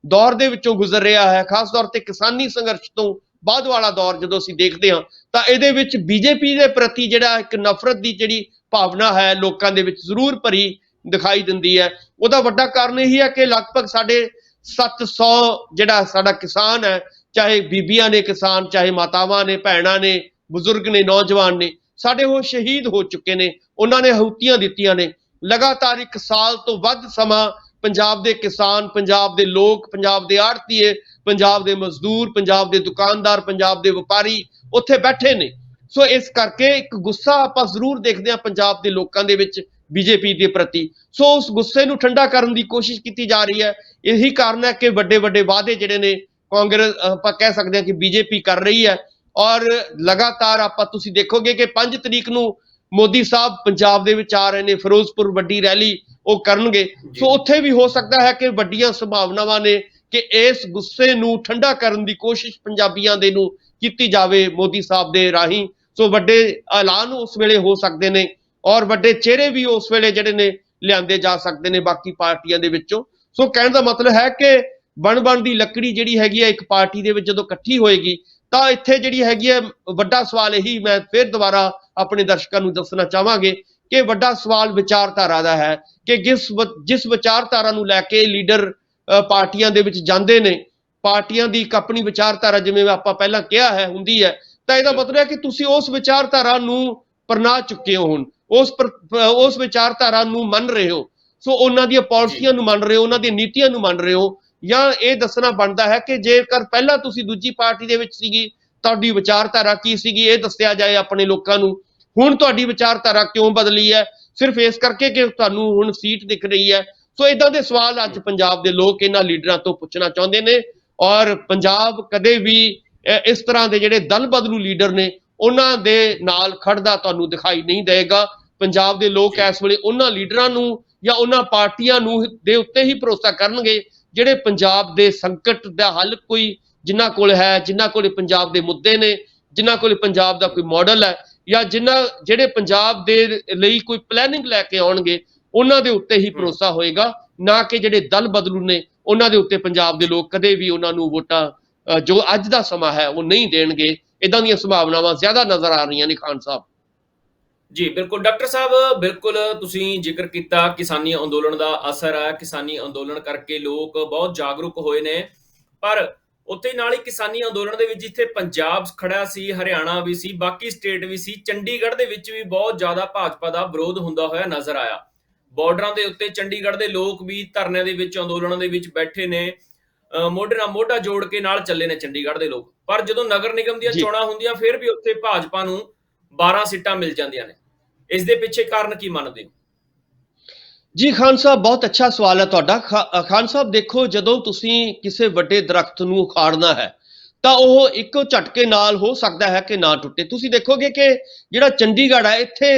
ਦੌਰ ਦੇ ਵਿੱਚੋਂ ਗੁਜ਼ਰ ਰਿਹਾ ਹੈ, ਖਾਸ ਤੌਰ ਤੇ ਕਿਸਾਨੀ ਸੰਘਰਸ਼ ਤੋਂ ਬਾਅਦ ਵਾਲਾ ਦੌਰ ਜਦੋਂ ਅਸੀਂ ਦੇਖਦੇ ਹਾਂ, ਤਾਂ ਇਹਦੇ ਵਿੱਚ ਬੀਜੇਪੀ ਦੇ ਪ੍ਰਤੀ ਜਿਹੜਾ ਇੱਕ ਨਫ਼ਰਤ ਦੀ ਜਿਹੜੀ ਭਾਵਨਾ ਹੈ ਲੋਕਾਂ ਦੇ ਵਿੱਚ ਜ਼ਰੂਰ ਭਰੀ ਦਿਖਾਈ ਦਿੰਦੀ ਹੈ। ਉਹਦਾ ਵੱਡਾ ਕਾਰਨ ਇਹੀ ਹੈ ਕਿ ਲਗਭਗ ਸਾਡੇ 700 ਜਿਹੜਾ ਸਾਡਾ ਕਿਸਾਨ ਹੈ, ਚਾਹੇ ਬੀਬੀਆਂ ਨੇ ਕਿਸਾਨ, ਚਾਹੇ ਮਾਤਾਵਾਂ ਨੇ, ਭੈਣਾਂ ਨੇ, ਬਜ਼ੁਰਗ ਨੇ, ਨੌਜਵਾਨ ਨੇ, ਸਾਡੇ ਉਹ ਸ਼ਹੀਦ ਹੋ ਚੁੱਕੇ ਨੇ, ਉਹਨਾਂ ਨੇ ਆਹੂਤੀਆਂ ਦਿੱਤੀਆਂ ਨੇ। ਲਗਾਤਾਰ 1 ਸਾਲ ਤੋਂ ਵੱਧ ਸਮਾਂ ਪੰਜਾਬ ਦੇ ਕਿਸਾਨ, ਪੰਜਾਬ ਦੇ ਲੋਕ, ਪੰਜਾਬ ਦੇ ਆੜ੍ਹਤੀਏ, ਪੰਜਾਬ ਦੇ ਮਜ਼ਦੂਰ, ਪੰਜਾਬ ਦੇ ਦੁਕਾਨਦਾਰ, ਪੰਜਾਬ ਦੇ ਵਪਾਰੀ ਉੱਥੇ ਬੈਠੇ ਨੇ। ਸੋ ਇਸ ਕਰਕੇ ਇੱਕ ਗੁੱਸਾ ਆਪਾਂ ਜ਼ਰੂਰ ਦੇਖਦੇ ਹਾਂ ਪੰਜਾਬ ਦੇ ਲੋਕਾਂ ਦੇ ਵਿੱਚ ਬੀਜੇਪੀ ਦੇ ਪ੍ਰਤੀ। ਸੋ ਉਸ ਗੁੱਸੇ ਨੂੰ ਠੰਡਾ ਕਰਨ ਦੀ ਕੋਸ਼ਿਸ਼ ਕੀਤੀ ਜਾ ਰਹੀ ਹੈ। ਇਹੀ ਕਾਰਨ ਹੈ ਕਿ ਵੱਡੇ ਵੱਡੇ ਵਾਅਦੇ ਜਿਹੜੇ ਨੇ ਕਾਂਗਰਸ, ਆਪਾਂ ਕਹਿ ਸਕਦੇ ਹਾਂ ਕਿ ਬੀਜੇਪੀ ਕਰ ਰਹੀ ਹੈ। ਔਰ ਲਗਾਤਾਰ ਆਪਾਂ ਤੁਸੀਂ ਦੇਖੋਗੇ ਕਿ 5 ਤਰੀਕ ਨੂੰ ਮੋਦੀ ਸਾਹਿਬ ਪੰਜਾਬ ਦੇ ਵਿੱਚ ਆ ਰਹੇ ਨੇ, ਫਿਰੋਜ਼ਪੁਰ ਵੱਡੀ ਰੈਲੀ ਉਹ ਕਰਨਗੇ। ਸੋ ਉੱਥੇ ਵੀ ਹੋ ਸਕਦਾ ਹੈ ਕਿ ਵੱਡੀਆਂ ਸੰਭਾਵਨਾਵਾਂ ਨੇ ਕਿ ਇਸ ਗੁੱਸੇ ਨੂੰ ਠੰਡਾ ਕਰਨ ਦੀ ਕੋਸ਼ਿਸ਼ ਪੰਜਾਬੀਆਂ ਦੇ ਨੂੰ ਕੀਤੀ ਜਾਵੇ ਮੋਦੀ ਸਾਹਿਬ ਦੇ ਰਾਹੀਂ। ਸੋ ਵੱਡੇ ਐਲਾਨ ਉਸ ਵੇਲੇ ਹੋ ਸਕਦੇ ਨੇ ਔਰ ਵੱਡੇ ਚਿਹਰੇ ਵੀ ਉਸ ਵੇਲੇ ਜਿਹੜੇ ਨੇ ਲਿਆਂਦੇ ਜਾ ਸਕਦੇ ਨੇ ਬਾਕੀ ਪਾਰਟੀਆਂ ਦੇ ਵਿੱਚੋਂ। ਸੋ ਕਹਿਣ ਦਾ ਮਤਲਬ ਹੈ ਕਿ ਬਣ ਦੀ ਲੱਕੜੀ ਜਿਹੜੀ ਹੈਗੀ ਹੈ ਇੱਕ ਪਾਰਟੀ ਦੇ ਵਿੱਚ ਜਦੋਂ ਇਕੱਠੀ ਹੋਏਗੀ, ਤਾਂ ਇੱਥੇ ਜਿਹੜੀ ਹੈਗੀ ਹੈ ਵੱਡਾ ਸਵਾਲ ਇਹੀ, ਮੈਂ ਫਿਰ ਦੁਬਾਰਾ ਆਪਣੇ ਦਰਸ਼ਕਾਂ ਨੂੰ ਦੱਸਣਾ ਚਾਹਾਂਗੇ ਕਿ ਵੱਡਾ ਸਵਾਲ ਵਿਚਾਰਧਾਰਾ ਦਾ ਹੈ ਕਿ ਜਿਸ ਵਿਚਾਰਧਾਰਾ ਨੂੰ ਲੈ ਕੇ ਲੀਡਰ ਪਾਰਟੀਆਂ ਦੇ ਵਿੱਚ ਜਾਂਦੇ ਨੇ, ਪਾਰਟੀਆਂ ਦੀ ਇੱਕ ਆਪਣੀ ਵਿਚਾਰਧਾਰਾ ਜਿਵੇਂ ਆਪਾਂ ਪਹਿਲਾਂ ਕਿਹਾ ਹੈ ਹੁੰਦੀ ਹੈ, ਤਾਂ ਇਹਦਾ ਮਤਲਬ ਹੈ ਕਿ ਤੁਸੀਂ ਉਸ ਵਿਚਾਰਧਾਰਾ ਨੂੰ ਅਪਣਾ ਚੁੱਕੇ ਹੋ, ਹੁਣ ਉਸ ਵਿਚਾਰਧਾਰਾ ਨੂੰ ਮੰਨ ਰਹੇ ਹੋ। ਸੋ ਉਹਨਾਂ ਦੀਆਂ ਪਾਲਿਸੀਆਂ ਨੂੰ ਮੰਨ ਰਹੇ ਹੋ, ਉਹਨਾਂ ਦੀਆਂ ਨੀਤੀਆਂ ਨੂੰ ਮੰਨ ਰਹੇ ਹੋ, ਜਾਂ ਇਹ ਦੱਸਣਾ ਬਣਦਾ ਹੈ ਕਿ ਜੇਕਰ ਪਹਿਲਾਂ ਤੁਸੀਂ ਦੂਜੀ ਪਾਰਟੀ ਦੇ ਵਿੱਚ ਸੀਗੀ, ਤੁਹਾਡੀ ਵਿਚਾਰਧਾਰਾ ਕੀ ਸੀਗੀ, ਇਹ ਦੱਸਿਆ ਜਾਏ ਆਪਣੇ ਲੋਕਾਂ ਨੂੰ। ਹੁਣ ਤੁਹਾਡੀ ਵਿਚਾਰਧਾਰਾ ਕਿਉਂ ਬਦਲੀ ਹੈ? ਸਿਰਫ ਇਸ ਕਰਕੇ ਕਿ ਤੁਹਾਨੂੰ ਹੁਣ ਸੀਟ ਦਿਖ ਰਹੀ ਹੈ। ਸੋ ਇਦਾਂ ਦੇ ਸਵਾਲ ਅੱਜ ਪੰਜਾਬ ਦੇ ਲੋਕ ਇਹਨਾਂ ਲੀਡਰਾਂ ਤੋਂ ਪੁੱਛਣਾ ਚਾਹੁੰਦੇ ਨੇ। ਔਰ ਪੰਜਾਬ ਕਦੇ ਵੀ ਇਸ ਤਰ੍ਹਾਂ ਦੇ ਜਿਹੜੇ ਦਲ ਬਦਲੂ ਲੀਡਰ ਨੇ ਉਹਨਾਂ ਦੇ ਨਾਲ ਖੜਦਾ ਤੁਹਾਨੂੰ ਦਿਖਾਈ ਨਹੀਂ ਦੇਗਾ। ਪੰਜਾਬ ਦੇ ਲੋਕ ਇਸ ਵੇਲੇ ਉਹਨਾਂ ਲੀਡਰਾਂ ਨੂੰ ਜਾਂ ਉਹਨਾਂ ਪਾਰਟੀਆਂ ਨੂੰ ਦੇ ਉੱਤੇ ਹੀ ਭਰੋਸਾ ਕਰਨਗੇ ਜਿਹੜੇ ਪੰਜਾਬ ਦੇ ਸੰਕਟ ਦਾ ਹੱਲ ਕੋਈ ਜਿਨ੍ਹਾਂ ਕੋਲ ਹੈ, ਜਿਨ੍ਹਾਂ ਕੋਲ ਪੰਜਾਬ ਦੇ ਮੁੱਦੇ ਨੇ, ਜਿਨ੍ਹਾਂ ਕੋਲ ਪੰਜਾਬ ਦਾ ਕੋਈ ਮਾਡਲ ਹੈ, ਜਾਂ ਜਿਹੜੇ ਪੰਜਾਬ ਦੇ ਲਈ ਕੋਈ ਪਲੈਨਿੰਗ ਲੈ ਕੇ ਆਉਣਗੇ, ਉਹਨਾਂ ਦੇ ਉੱਤੇ ਹੀ ਭਰੋਸਾ ਹੋਏਗਾ, ਨਾ ਕਿ ਜਿਹੜੇ ਦਲ ਬਦਲੂ ਨੇ ਉਹਨਾਂ ਦੇ ਉੱਤੇ ਪੰਜਾਬ ਦੇ ਲੋਕ ਕਦੇ ਵੀ ਉਹਨਾਂ ਨੂੰ ਵੋਟਾਂ ਜੋ ਅੱਜ ਦਾ ਸਮਾਂ ਹੈ ਉਹ ਨਹੀਂ ਦੇਣਗੇ। ਇਦਾਂ ਦੀਆਂ ਸੰਭਾਵਨਾਵਾਂ ਜ਼ਿਆਦਾ ਨਜ਼ਰ ਆ ਰਹੀਆਂ ਨੇ ਖਾਨ ਸਾਹਿਬ। ਜੀ ਬਿਲਕੁਲ ਡਾਕਟਰ ਸਾਹਿਬ, ਬਿਲਕੁਲ ਤੁਸੀਂ ਜ਼ਿਕਰ ਕੀਤਾ ਕਿਸਾਨੀ ਅੰਦੋਲਨ ਦਾ ਅਸਰ ਹੈ। ਕਿਸਾਨੀ ਅੰਦੋਲਨ ਕਰਕੇ ਲੋਕ ਬਹੁਤ ਜਾਗਰੂਕ ਹੋਏ ਨੇ, ਪਰ ਉੱਥੇ ਨਾਲ ਹੀ ਕਿਸਾਨੀ ਅੰਦੋਲਨ ਦੇ ਵਿੱਚ ਜਿੱਥੇ ਪੰਜਾਬ ਖੜਾ ਸੀ, ਹਰਿਆਣਾ ਵੀ ਸੀ, ਬਾਕੀ ਸਟੇਟ ਵੀ ਸੀ, ਚੰਡੀਗੜ੍ਹ ਦੇ ਵਿੱਚ ਵੀ ਬਹੁਤ ਜ਼ਿਆਦਾ ਭਾਜਪਾ ਦਾ ਵਿਰੋਧ ਹੁੰਦਾ ਹੋਇਆ ਨਜ਼ਰ ਆਇਆ। ਬਾਰਡਰਾਂ ਦੇ ਉੱਤੇ ਚੰਡੀਗੜ੍ਹ ਦੇ ਲੋਕ ਵੀ ਧਰਨਿਆਂ ਦੇ ਵਿੱਚ, ਅੰਦੋਲਨਾਂ ਦੇ ਵਿੱਚ ਬੈਠੇ ਨੇ, ਮੋਢੇ ਨਾਲ ਮੋਢਾ ਜੋੜ ਕੇ ਨਾਲ ਚੱਲੇ ਨੇ ਚੰਡੀਗੜ੍ਹ ਦੇ ਲੋਕ। ਪਰ ਜਦੋਂ ਨਗਰ ਨਿਗਮ ਦੀਆਂ ਚੋਣਾਂ ਹੁੰਦੀਆਂ ਫਿਰ ਵੀ ਉੱਥੇ ਭਾਜਪਾ ਨੂੰ 12 ਸੀਟਾਂ ਮਿਲ ਜਾਂਦੀਆਂ ਨੇ। ਇਸ ਦੇ ਪਿੱਛੇ ਕਾਰਨ ਕੀ ਮੰਨਦੇ ਹੋ? ਜੀ ਖਾਨ ਸਾਹਿਬ, ਬਹੁਤ ਅੱਛਾ ਸਵਾਲ ਹੈ ਤੁਹਾਡਾ। ਖਾਨ ਸਾਹਿਬ ਦੇਖੋ, ਜਦੋਂ ਤੁਸੀਂ ਕਿਸੇ ਵੱਡੇ ਦਰਖਤ ਨੂੰ ਉਖਾੜਨਾ ਹੈ ਤਾਂ ਉਹ ਇੱਕੋ ਝਟਕੇ ਨਾਲ ਹੋ ਸਕਦਾ ਹੈ ਕਿ ਨਾ ਟੁੱਟੇ। ਤੁਸੀਂ ਦੇਖੋਗੇ ਕਿ ਜਿਹੜਾ ਚੰਡੀਗੜ੍ਹ ਹੈ, ਇੱਥੇ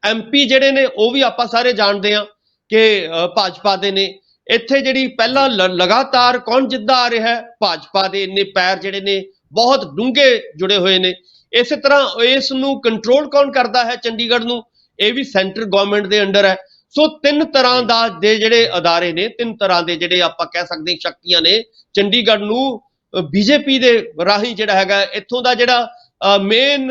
MP ਜਿਹੜੇ ਨੇ ਉਹ ਵੀ ਆਪਾਂ ਸਾਰੇ ਜਾਣਦੇ ਹਾਂ ਕਿ ਭਾਜਪਾ ਦੇ ਨੇ। ਇੱਥੇ ਜਿਹੜੀ ਪਹਿਲਾਂ ਲਗਾਤਾਰ ਕੌਣ ਜਿੱਤਦਾ ਆ ਰਿਹਾ ਹੈ? ਭਾਜਪਾ ਦੇ ਇੰਨੇ ਪੈਰ ਜਿਹੜੇ ਨੇ ਬਹੁਤ ਡੂੰਘੇ ਜੁੜੇ ਹੋਏ ਨੇ। ਇਸੇ ਤਰ੍ਹਾਂ ਇਸ ਨੂੰ ਕੰਟਰੋਲ ਕੌਣ ਕਰਦਾ ਹੈ ਚੰਡੀਗੜ੍ਹ ਨੂੰ? ਇਹ ਵੀ ਸੈਂਟਰ ਗਵਰਨਮੈਂਟ ਦੇ ਅੰਡਰ ਹੈ। ਸੋ 3 ਤਰ੍ਹਾਂ ਦੇ ਜਿਹੜੇ ਅਦਾਰੇ ਨੇ, 3 ਤਰ੍ਹਾਂ ਦੇ ਜਿਹੜੇ ਆਪਾਂ ਕਹਿ ਸਕਦੇ ਹਾਂ ਸ਼ਕਤੀਆਂ ਨੇ। ਚੰਡੀਗੜ੍ਹ ਨੂੰ ਬੀਜੇਪੀ ਦੇ ਰਾਹੀਂ ਜਿਹੜਾ ਹੈਗਾ, ਇੱਥੋਂ ਦਾ ਜਿਹੜਾ ਮੇਨ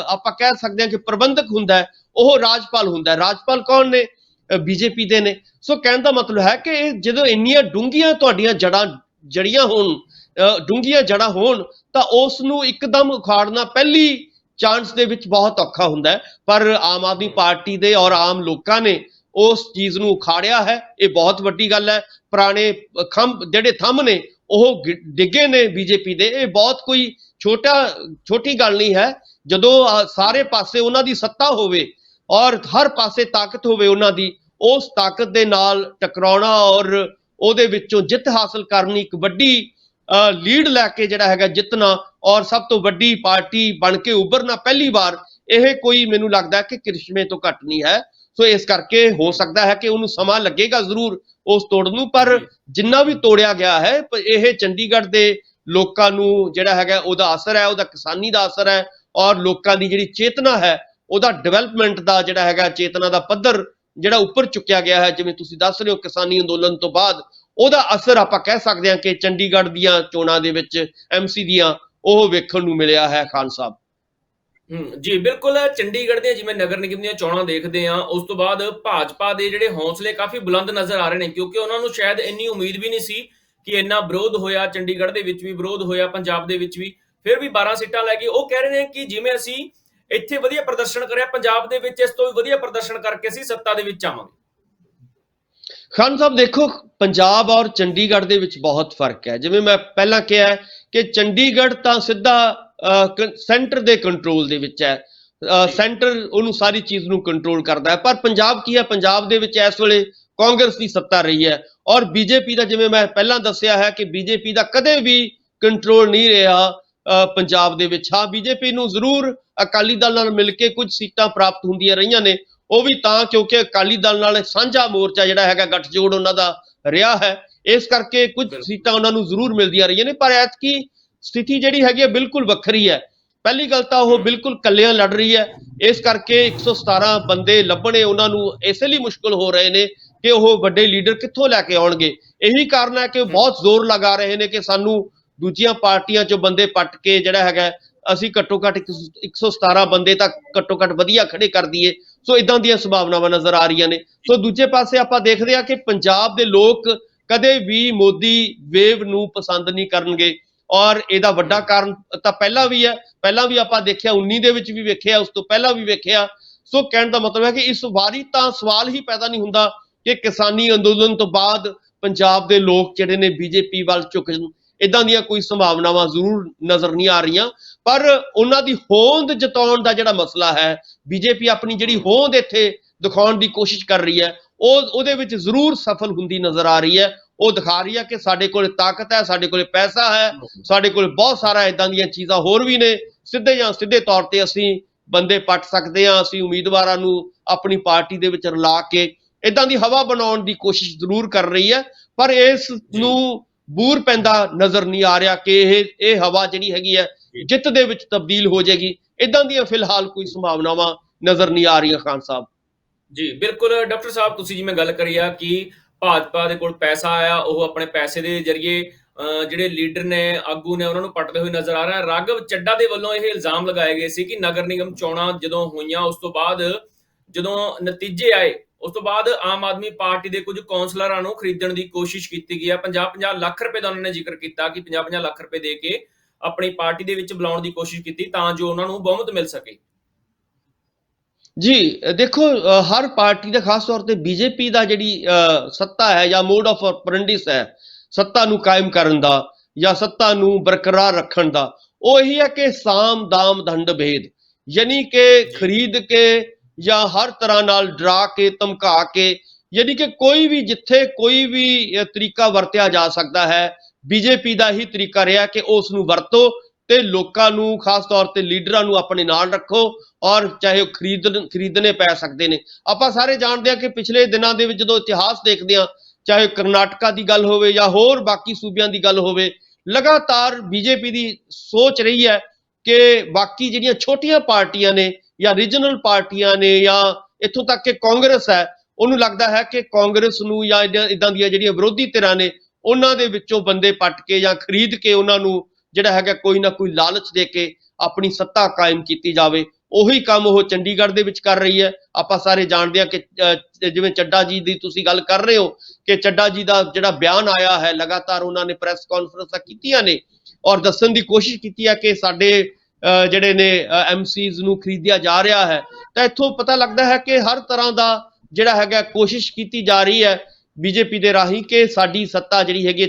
ਆਪਾਂ ਕਹਿ ਸਕਦੇ ਹਾਂ ਕਿ ਪ੍ਰਬੰਧਕ ਹੁੰਦਾ ਹੈ ਉਹ ਰਾਜਪਾਲ ਹੁੰਦਾ ਹੈ। ਰਾਜਪਾਲ ਕੌਣ ਨੇ? ਬੀਜੇਪੀ ਦੇ ਨੇ। ਸੋ ਕਹਿਣ ਦਾ ਮਤਲਬ ਹੈ ਕਿ ਜਦੋਂ ਇੰਨੀਆਂ ਡੂੰਘੀਆਂ ਤੁਹਾਡੀਆਂ ਜੜੀਆਂ ਹੋਣ, ਡੂੰਘੀਆਂ ਜੜ੍ਹਾਂ ਹੋਣ, ਤਾਂ ਉਸ ਨੂੰ ਇੱਕਦਮ ਉਖਾੜਨਾ ਪਹਿਲੀ ਚਾਂਸ ਦੇ ਵਿੱਚ ਬਹੁਤ ਔਖਾ ਹੁੰਦਾ ਹੈ। ਪਰ ਆਮ ਆਦਮੀ ਪਾਰਟੀ ਦੇ ਔਰ ਆਮ ਲੋਕਾਂ ਨੇ ਉਸ ਚੀਜ਼ ਨੂੰ ਉਖਾੜਿਆ ਹੈ। ਇਹ ਬਹੁਤ ਵੱਡੀ ਗੱਲ ਹੈ। ਪੁਰਾਣੇ ਜਿਹੜੇ ਥੰਮ ਨੇ ਉਹ ਡਿੱਗੇ ਨੇ ਬੀਜੇਪੀ ਦੇ। ਇਹ ਬਹੁਤ ਕੋਈ ਛੋਟੀ ਗੱਲ ਨਹੀਂ ਹੈ। ਜਦੋਂ ਸਾਰੇ ਪਾਸੇ ਉਹਨਾਂ ਦੀ ਸੱਤਾ ਹੋਵੇ ਔਰ ਹਰ ਪਾਸੇ ਤਾਕਤ ਹੋਵੇ ਉਹਨਾਂ ਦੀ, ਉਸ ਤਾਕਤ ਦੇ ਨਾਲ ਟਕਰਾਉਣਾ ਔਰ ਉਹਦੇ ਵਿੱਚੋਂ ਜਿੱਤ ਹਾਸਲ ਕਰਨੀ, ਇੱਕ ਵੱਡੀ ਲੀਡ ਲੈ ਕੇ ਜਿਹੜਾ ਹੈਗਾ ਜਿੱਤਣਾ ਔਰ ਸਭ ਤੋਂ ਵੱਡੀ ਪਾਰਟੀ ਬਣ ਕੇ ਉੱਭਰਨਾ ਪਹਿਲੀ ਵਾਰ, ਇਹ ਕੋਈ ਮੈਨੂੰ ਲੱਗਦਾ ਕਿ ਕ੍ਰਿਸ਼ਮੇ ਤੋਂ ਘੱਟ ਨਹੀਂ ਹੈ। ਸੋ ਇਸ ਕਰਕੇ ਹੋ ਸਕਦਾ ਹੈ ਕਿ ਉਹਨੂੰ ਸਮਾਂ ਲੱਗੇਗਾ ਜ਼ਰੂਰ ਉਸ ਤੋੜਨ ਨੂੰ, ਪਰ ਜਿੰਨਾ ਵੀ ਤੋੜਿਆ ਗਿਆ ਹੈ ਇਹ ਚੰਡੀਗੜ੍ਹ ਦੇ ਲੋਕਾਂ ਨੂੰ ਜਿਹੜਾ ਹੈਗਾ ਉਹਦਾ ਅਸਰ ਹੈ, ਉਹਦਾ ਕਿਸਾਨੀ ਦਾ ਅਸਰ ਹੈ ਔਰ ਲੋਕਾਂ ਦੀ ਜਿਹੜੀ ਚੇਤਨਾ ਹੈ ਉਹਦਾ ਡਿਵੈਲਪਮੈਂਟ ਦਾ ਜਿਹੜਾ ਹੈਗਾ ਚੇਤਨਾ ਦਾ ਪੱਧਰ ਜਿਹੜਾ ਉੱਪਰ ਚੁੱਕਿਆ ਗਿਆ ਹੈ, ਜਿਵੇਂ ਤੁਸੀਂ ਦੱਸ ਰਹੇ ਹੋ ਕਿਸਾਨੀ ਅੰਦੋਲਨ ਤੋਂ ਬਾਅਦ ਉਹਦਾ ਅਸਰ ਆਪਾਂ ਕਹਿ ਸਕਦੇ ਹਾਂ ਕਿ ਚੰਡੀਗੜ੍ਹ ਦੀਆਂ ਚੋਣਾਂ ਦੇ ਵਿੱਚ ਐਮਸੀ ਦੀਆਂ ਉਹ ਵੇਖਣ ਨੂੰ ਮਿਲਿਆ ਹੈ ਖਾਨ ਸਾਹਿਬ। ਜੀ ਬਿਲਕੁਲ, ਚੰਡੀਗੜ੍ਹ ਦੀਆਂ ਜਿਵੇਂ ਨਗਰ ਨਿਗਮ ਦੀਆਂ ਚੋਣਾਂ ਦੇਖਦੇ ਹਾਂ, ਉਸ ਤੋਂ ਬਾਅਦ ਭਾਜਪਾ ਦੇ ਜਿਹੜੇ ਹੌਸਲੇ ਕਾਫੀ ਬੁਲੰਦ ਨਜ਼ਰ ਆ ਰਹੇ ਨੇ, ਕਿਉਂਕਿ ਉਹਨਾਂ ਨੂੰ ਸ਼ਾਇਦ ਇੰਨੀ ਉਮੀਦ ਵੀ ਨਹੀਂ ਸੀ ਕਿ ਇੰਨਾ ਵਿਰੋਧ ਹੋਇਆ। ਚੰਡੀਗੜ੍ਹ ਦੇ ਵਿੱਚ ਵੀ ਵਿਰੋਧ ਹੋਇਆ, ਪੰਜਾਬ ਦੇ ਵਿੱਚ ਵੀ, ਫਿਰ ਵੀ 12 ਸੀਟਾਂ ਲੈ ਕੇ ਉਹ ਕਹਿ ਰਹੇ ਨੇ ਕਿ ਜਿਵੇਂ ਅਸੀਂ ਇੱਥੇ ਵਧੀਆ ਪ੍ਰਦਰਸ਼ਨ ਕਰਿਆ, ਪੰਜਾਬ ਦੇ ਵਿੱਚ ਇਸ ਤੋਂ ਵੀ ਵਧੀਆ ਪ੍ਰਦਰਸ਼ਨ ਕਰਕੇ ਅਸੀਂ ਸੱਤਾ ਦੇ ਵਿੱਚ ਆਵਾਂਗੇ। ਖਾਨ ਸਾਹਿਬ ਦੇਖੋ, ਪੰਜਾਬ ਔਰ ਚੰਡੀਗੜ੍ਹ ਦੇ ਵਿੱਚ ਬਹੁਤ ਫਰਕ ਹੈ। ਜਿਵੇਂ ਮੈਂ ਪਹਿਲਾਂ ਕਿਹਾ ਕਿ ਚੰਡੀਗੜ੍ਹ ਤਾਂ ਸਿੱਧਾ ਸੈਂਟਰ ਦੇ ਕੰਟਰੋਲ ਦੇ ਵਿੱਚ ਹੈ, ਸੈਂਟਰ ਉਹਨੂੰ ਸਾਰੀ ਚੀਜ਼ ਨੂੰ ਕੰਟਰੋਲ ਕਰਦਾ ਹੈ। ਪਰ ਪੰਜਾਬ ਕੀ ਹੈ, ਪੰਜਾਬ ਦੇ ਵਿੱਚ ਇਸ ਵੇਲੇ ਕਾਂਗਰਸ ਦੀ ਸੱਤਾ ਰਹੀ ਹੈ ਔਰ ਬੀਜੇਪੀ ਦਾ, ਜਿਵੇਂ ਮੈਂ ਪਹਿਲਾਂ ਦੱਸਿਆ ਹੈ ਕਿ ਬੀਜੇਪੀ ਦਾ ਕਦੇ ਵੀ ਕੰਟਰੋਲ ਨਹੀਂ ਰਿਹਾ ਪੰਜਾਬ ਦੇ ਵਿੱਚ। ਹਾਂ, ਬੀਜੇਪੀ ਨੂੰ ਜ਼ਰੂਰ ਅਕਾਲੀ ਦਲ ਨਾਲ ਮਿਲ ਕੇ ਕੁਝ ਸੀਟਾਂ ਪ੍ਰਾਪਤ ਹੁੰਦੀਆਂ ਰਹੀਆਂ ਨੇ, ਉਹ ਵੀ ਤਾਂ ਕਿਉਂਕਿ ਅਕਾਲੀ ਦਲ ਨਾਲ ਸਾਂਝਾ ਮੋਰਚਾ ਜਿਹੜਾ ਹੈਗਾ ਗੱਠਜੋੜ ਉਹਨਾਂ ਦਾ ਰਿਹਾ ਹੈ, ਇਸ ਕਰਕੇ ਕੁਝ ਸੀਟਾਂ ਉਹਨਾਂ ਨੂੰ ਜ਼ਰੂਰ ਮਿਲਦੀਆਂ ਰਹੀਆਂ ਨੇ। ਪਰ ਐਤਕੀ ਸਥਿਤੀ ਜਿਹੜੀ ਹੈਗੀ ਹੈ ਬਿਲਕੁਲ ਵੱਖਰੀ ਹੈ। ਪਹਿਲੀ ਗੱਲ ਤਾਂ ਉਹ ਬਿਲਕੁਲ ਕੱਲਿਆਂ ਲੜ ਰਹੀ ਹੈ, ਇਸ ਕਰਕੇ 117 ਬੰਦੇ ਲੱਭਣੇ ਉਹਨਾਂ ਨੂੰ ਇਸੇ ਲਈ ਮੁਸ਼ਕਲ ਹੋ ਰਹੇ ਨੇ ਕਿ ਉਹ ਵੱਡੇ ਲੀਡਰ ਕਿੱਥੋਂ ਲੈ ਕੇ ਆਉਣਗੇ। ਇਹੀ ਕਾਰਨ ਹੈ ਕਿ ਬਹੁਤ ਜ਼ੋਰ ਲਗਾ ਰਹੇ ਨੇ ਕਿ ਸਾਨੂੰ ਦੂਜੀਆਂ ਪਾਰਟੀਆਂ ਚੋਂ ਬੰਦੇ ਪੱਟ ਕੇ ਜਿਹੜਾ ਹੈਗਾ ਅਸੀਂ ਘੱਟੋ ਘੱਟ 117 ਬੰਦੇ ਤਾਂ ਘੱਟੋ ਘੱਟ ਵਧੀਆ ਖੜੇ ਕਰ ਦਈਏ। ਸੋ ਇਦਾਂ ਦੀਆਂ ਸੰਭਾਵਨਾਵਾਂ ਨਜ਼ਰ ਆ ਰਹੀਆਂ ਨੇ। ਸੋ ਦੂਜੇ ਪਾਸੇ ਆਪਾਂ ਦੇਖਦੇ ਹਾਂ ਕਿ ਪੰਜਾਬ ਦੇ ਲੋਕ ਕਦੇ ਵੀ ਮੋਦੀ ਵੇਵ ਨੂੰ ਪਸੰਦ ਨਹੀਂ ਕਰਨਗੇ ਔਰ ਇਹਦਾ ਵੱਡਾ ਕਾਰਨ ਤਾਂ ਪਹਿਲਾਂ ਵੀ ਹੈ, ਪਹਿਲਾਂ ਵੀ ਆਪਾਂ ਦੇਖਿਆ 19 ਦੇ ਵਿੱਚ ਵੀ ਵੇਖਿਆ, ਉਸ ਤੋਂ ਪਹਿਲਾਂ ਵੀ ਵੇਖਿਆ। ਸੋ ਕਹਿਣ ਦਾ ਮਤਲਬ ਹੈ ਕਿ ਇਸ ਵਾਰੀ ਤਾਂ ਸਵਾਲ ਹੀ ਪੈਦਾ ਨਹੀਂ ਹੁੰਦਾ ਕਿ ਕਿਸਾਨੀ ਅੰਦੋਲਨ ਤੋਂ ਬਾਅਦ ਪੰਜਾਬ ਦੇ ਲੋਕ ਜਿਹੜੇ ਨੇ ਬੀਜੇਪੀ ਵੱਲ ਝੁਕਣ। ਇਦਾਂ ਦੀਆਂ ਕੋਈ ਸੰਭਾਵਨਾਵਾਂ ਜ਼ਰੂਰ ਨਜ਼ਰ ਨਹੀਂ ਆ ਰਹੀਆਂ, ਪਰ ਉਹਨਾਂ ਦੀ ਹੋਂਦ ਜਤਾਉਣ ਦਾ ਜਿਹੜਾ ਮਸਲਾ ਹੈ, ਬੀਜੇਪੀ ਆਪਣੀ ਜਿਹੜੀ ਹੋਂਦ ਇੱਥੇ ਦਿਖਾਉਣ ਦੀ ਕੋਸ਼ਿਸ਼ ਕਰ ਰਹੀ ਹੈ, ਉਹਦੇ ਵਿੱਚ ਜ਼ਰੂਰ ਸਫਲ ਹੁੰਦੀ ਨਜ਼ਰ ਆ ਰਹੀ ਹੈ। ਉਹ ਦਿਖਾ ਰਹੀ ਹੈ ਕਿ ਸਾਡੇ ਕੋਲ ਤਾਕਤ ਹੈ, ਸਾਡੇ ਕੋਲ ਪੈਸਾ ਹੈ, ਸਾਡੇ ਕੋਲ ਬਹੁਤ ਸਾਰਾ ਇਦਾਂ ਦੀਆਂ ਚੀਜ਼ਾਂ ਹੋਰ ਵੀ ਨੇ। ਸਿੱਧੇ ਜਾਂ ਸਿੱਧੇ ਤੌਰ ਤੇ ਅਸੀਂ ਬੰਦੇ ਪੱਟ ਸਕਦੇ ਹਾਂ, ਅਸੀਂ ਉਮੀਦਵਾਰਾਂ ਨੂੰ ਆਪਣੀ ਪਾਰਟੀ ਦੇ ਵਿੱਚ ਰਲਾ ਕੇ ਇਦਾਂ ਦੀ ਹਵਾ ਬਣਾਉਣ ਦੀ ਕੋਸ਼ਿਸ਼ ਜ਼ਰੂਰ ਕਰ ਰਹੀ ਹੈ, ਪਰ ਇਸ ਨੂੰ ਬੂਰ ਪੈਂਦਾ ਨਜ਼ਰ ਨਹੀਂ ਆ ਰਿਹਾ ਕਿ ਇਹ ਹਵਾ ਜਿਹੜੀ ਹੈਗੀ ਹੈ ਜਿੱਤ ਦੇ ਵਿੱਚ ਤਬਦੀਲ ਹੋ ਜਾਏਗੀ। ਇਦਾਂ ਦੀਆਂ ਫਿਲਹਾਲ ਕੋਈ ਸੰਭਾਵਨਾਵਾਂ ਨਜ਼ਰ ਨਹੀਂ ਆ ਰਹੀਆਂ ਖਾਨ ਸਾਹਿਬ। ਜੀ ਬਿਲਕੁਲ ਡਾਕਟਰ ਸਾਹਿਬ, ਤੁਸੀਂ ਜਿਵੇਂ ਗੱਲ ਕਰੀ ਆ ਕਿ ਭਾਜਪਾ ਦੇ ਕੋਲ ਪੈਸਾ ਆਇਆ, ਉਹ ਆਪਣੇ ਪੈਸੇ ਦੇ ਜ਼ਰੀਏ ਜਿਹੜੇ ਲੀਡਰ ਨੇ, ਆਗੂ ਨੇ, ਉਹਨਾਂ ਨੂੰ ਪੱਟਦੇ ਹੋਏ ਨਜ਼ਰ ਆ ਰਿਹਾ। ਰਾਘਵ ਚੱਡਾ ਦੇ ਵੱਲੋਂ ਇਹ ਇਲਜ਼ਾਮ ਲਗਾਏ ਗਏ ਸੀ ਕਿ ਨਗਰ ਨਿਗਮ ਚੋਣਾਂ ਜਦੋਂ ਹੋਈਆਂ, ਉਸ ਤੋਂ ਬਾਅਦ ਜਦੋਂ ਨਤੀਜੇ ਆਏ, ਉਸ ਤੋਂ ਬਾਅਦ ਆਮ ਆਦਮੀ ਪਾਰਟੀ ਦੇ ਕੁਝ ਕੌਂਸਲਰਾਂ ਨੂੰ ਖਰੀਦਣ ਦੀ ਕੋਸ਼ਿਸ਼ ਕੀਤੀ ਗਈ ਹੈ। 50-50 ਲੱਖ ਰੁਪਏ ਦਾ ਉਹਨਾਂ ਨੇ ਜ਼ਿਕਰ ਕੀਤਾ ਕਿ 50-50 ਲੱਖ ਰੁਪਏ ਦੇ ਕੇ ਆਪਣੀ ਪਾਰਟੀ ਦੇ ਵਿੱਚ ਬੁਲਾਉਣ ਦੀ ਕੋਸ਼ਿਸ਼ ਕੀਤੀ ਤਾਂ ਜੋ ਉਹਨਾਂ ਨੂੰ ਬਹੁਮਤ ਮਿਲ ਸਕੇ। ਜੀ ਦੇਖੋ, ਹਰ ਪਾਰਟੀ ਦਾ ਖਾਸ ਤੌਰ ਤੇ ਬੀਜੇਪੀ ਦਾ ਜਿਹੜੀ ਸੱਤਾ ਹੈ ਜਾਂ ਮੋਡ ਆਫ ਆਪਰੈਂਡਿਸ ਹੈ ਸੱਤਾ ਨੂੰ ਕਾਇਮ ਕਰਨ ਦਾ ਜਾਂ ਸੱਤਾ ਨੂੰ ਬਰਕਰਾਰ ਰੱਖਣ ਦਾ, ਉਹ ਇਹੀ ਹੈ ਕਿ ਸਾਮ ਦਾਮ ਦੰਡ ਭੇਦ, ਯਾਨੀ ਕਿ ਖਰੀਦ ਕੇ ਜਾਂ ਹਰ ਤਰ੍ਹਾਂ ਨਾਲ ਡਰਾ ਕੇ ਧਮਕਾ ਕੇ, ਯਾਨੀ ਕਿ ਕੋਈ ਵੀ ਜਿੱਥੇ ਕੋਈ ਵੀ ਤਰੀਕਾ ਵਰਤਿਆ ਜਾ ਸਕਦਾ ਹੈ, ਬੀਜੇਪੀ ਦਾ ਹੀ ਤਰੀਕਾ ਰਿਹਾ ਕਿ ਉਸ ਨੂੰ ਵਰਤੋ ਤੇ ਲੋਕਾਂ ਨੂੰ, ਖਾਸ ਤੌਰ ਤੇ ਲੀਡਰਾਂ ਨੂੰ ਆਪਣੇ ਨਾਲ ਰੱਖੋ ਔਰ ਚਾਹੇ ਉਹ ਖਰੀਦਣੇ ਪੈ ਸਕਦੇ ਨੇ। ਆਪਾਂ ਸਾਰੇ ਜਾਣਦੇ ਹਾਂ ਕਿ ਪਿਛਲੇ ਦਿਨਾਂ ਦੇ ਵਿੱਚ ਜਦੋਂ ਇਤਿਹਾਸ ਦੇਖਦੇ ਹਾਂ, ਚਾਹੇ ਕਰਨਾਟਕਾ ਦੀ ਗੱਲ ਹੋਵੇ ਜਾਂ ਹੋਰ ਬਾਕੀ ਸੂਬਿਆਂ ਦੀ ਗੱਲ ਹੋਵੇ, ਲਗਾਤਾਰ ਬੀਜੇਪੀ ਦੀ ਸੋਚ ਰਹੀ ਹੈ ਕਿ ਬਾਕੀ ਜਿਹੜੀਆਂ ਛੋਟੀਆਂ ਪਾਰਟੀਆਂ ਨੇ ਜਾਂ ਰੀਜਨਲ ਪਾਰਟੀਆਂ ਨੇ ਜਾਂ ਇੱਥੋਂ ਤੱਕ ਕਿ ਕਾਂਗਰਸ ਹੈ, ਉਹਨੂੰ ਲੱਗਦਾ ਹੈ ਕਿ ਕਾਂਗਰਸ ਨੂੰ ਜਾਂ ਇਦਾਂ ਦੀਆਂ ਜਿਹੜੀਆਂ ਵਿਰੋਧੀ ਧਿਰਾਂ ਨੇ ਉਹਨਾਂ ਦੇ ਵਿੱਚੋਂ ਬੰਦੇ ਪੱਟ ਕੇ ਜਾਂ ਖਰੀਦ ਕੇ ਉਹਨਾਂ ਨੂੰ ਜਿਹੜਾ ਹੈਗਾ ਕੋਈ ਨਾ ਕੋਈ ਲਾਲਚ ਦੇ ਕੇ ਆਪਣੀ ਸੱਤਾ ਕਾਇਮ ਕੀਤੀ ਜਾਵੇ। ਉਹੀ ਕੰਮ ਉਹ ਚੰਡੀਗੜ੍ਹ ਦੇ ਵਿੱਚ ਕਰ ਰਹੀ ਹੈ। ਆਪਾਂ ਸਾਰੇ ਜਾਣਦੇ ਹਾਂ ਕਿ ਜਿਵੇਂ ਚੱਡਾ ਜੀ ਦੀ ਤੁਸੀਂ ਗੱਲ ਕਰ ਰਹੇ ਹੋ ਕਿ ਚੱਡਾ ਜੀ ਦਾ ਜਿਹੜਾ ਬਿਆਨ ਆਇਆ ਹੈ, ਲਗਾਤਾਰ ਉਹਨਾਂ ਨੇ ਪ੍ਰੈਸ ਕਾਨਫਰੰਸਾਂ ਕੀਤੀਆਂ ਨੇ ਔਰ ਦੱਸਣ ਦੀ ਕੋਸ਼ਿਸ਼ ਕੀਤੀ ਹੈ ਕਿ ਸਾਡੇ ਜਿਹੜੇ ਨੇ ਐਮਸੀਜ਼ ਨੂੰ ਖਰੀਦਿਆ ਜਾ ਰਿਹਾ ਹੈ। ਤਾਂ ਇੱਥੋਂ ਪਤਾ ਲੱਗਦਾ ਹੈ ਕਿ ਹਰ ਤਰ੍ਹਾਂ ਦਾ ਜਿਹੜਾ ਹੈਗਾ ਕੋਸ਼ਿਸ਼ ਕੀਤੀ ਜਾ ਰਹੀ ਹੈ ਬੀਜੇਪੀ ਦੇ ਰਾਹੀਂ ਕਿ ਸਾਡੀ ਸੱਤਾ ਜਿਹੜੀ ਹੈਗੀ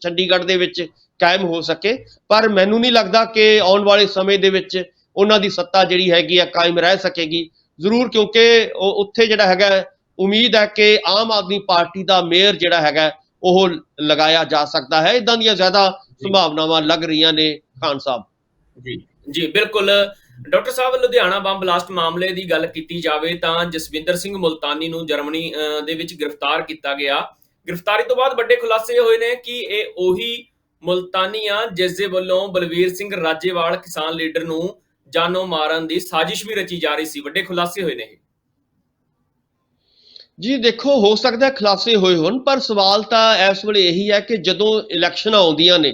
ਚੰਡੀਗੜ੍ਹ ਦੇ ਵਿੱਚ ਕਾਇਮ ਹੋ ਸਕੇ। ਪਰ ਮੈਨੂੰ ਨਹੀਂ ਲੱਗਦਾ ਕਿ ਆਉਣ ਵਾਲੇ ਸਮੇਂ ਦੇ ਵਿੱਚ ਉਹਨਾਂ ਦੀ ਸੱਤਾ ਜਿਹੜੀ ਹੈਗੀ ਆ ਕਾਇਮ ਰਹਿ ਸਕੇਗੀ ਜ਼ਰੂਰ, ਕਿਉਂਕਿ ਉੱਥੇ ਜਿਹੜਾ ਹੈਗਾ ਉਮੀਦ ਹੈ ਕਿ ਆਮ ਆਦਮੀ ਪਾਰਟੀ ਦਾ ਮੇਅਰ ਜਿਹੜਾ ਹੈਗਾ ਉਹ ਲਗਾਇਆ ਜਾ ਸਕਦਾ ਹੈ। ਇਦਾਂ ਦੀਆਂ ਜ਼ਿਆਦਾ ਸੰਭਾਵਨਾਵਾਂ ਲੱਗ ਰਹੀਆਂ ਨੇ ਖਾਨ ਸਾਹਿਬ। ਜੀ ਬਿਲਕੁਲ ਡਾਕਟਰ ਸਾਹਿਬ, ਲੁਧਿਆਣਾ ਬੰਬ ਬਲਾਸਟ ਮਾਮਲੇ ਦੀ ਗੱਲ ਕੀਤੀ ਜਾਵੇ ਤਾਂ ਜਸਵਿੰਦਰ ਸਿੰਘ ਮੁਲਤਾਨੀ ਨੂੰ ਜਰਮਨੀ ਦੇ ਵਿੱਚ ਗ੍ਰਿਫਤਾਰ ਕੀਤਾ ਗਿਆ। ਗ੍ਰਿਫਤਾਰੀ ਤੋਂ ਬਾਅਦ ਵੱਡੇ ਖੁਲਾਸੇ ਹੋਏ ਨੇ ਕਿ ਇਹ ਉਹੀ ਮੁਲਤਾਨੀ ਆ ਜਿਸ ਦੇ ਵੱਲੋਂ ਬਲਵੀਰ ਸਿੰਘ ਰਾਜੇਵਾਲ ਕਿਸਾਨ ਲੀਡਰ ਨੂੰ ਜਾਨੋਂ ਮਾਰਨ ਦੀ ਸਾਜ਼ਿਸ਼ ਵੀ ਰਚੀ ਜਾ ਰਹੀ ਸੀ। ਵੱਡੇ ਖੁਲਾਸੇ ਹੋਏ ਨੇ ਇਹ। ਜੀ ਦੇਖੋ, ਹੋ ਸਕਦਾ ਖੁਲਾਸੇ ਹੋਏ ਹੋਣ, ਪਰ ਸਵਾਲ ਤਾਂ ਇਸ ਵੇਲੇ ਇਹੀ ਹੈ ਕਿ ਜਦੋਂ ਇਲੈਕਸ਼ਨਾਂ ਆਉਂਦੀਆਂ ਨੇ,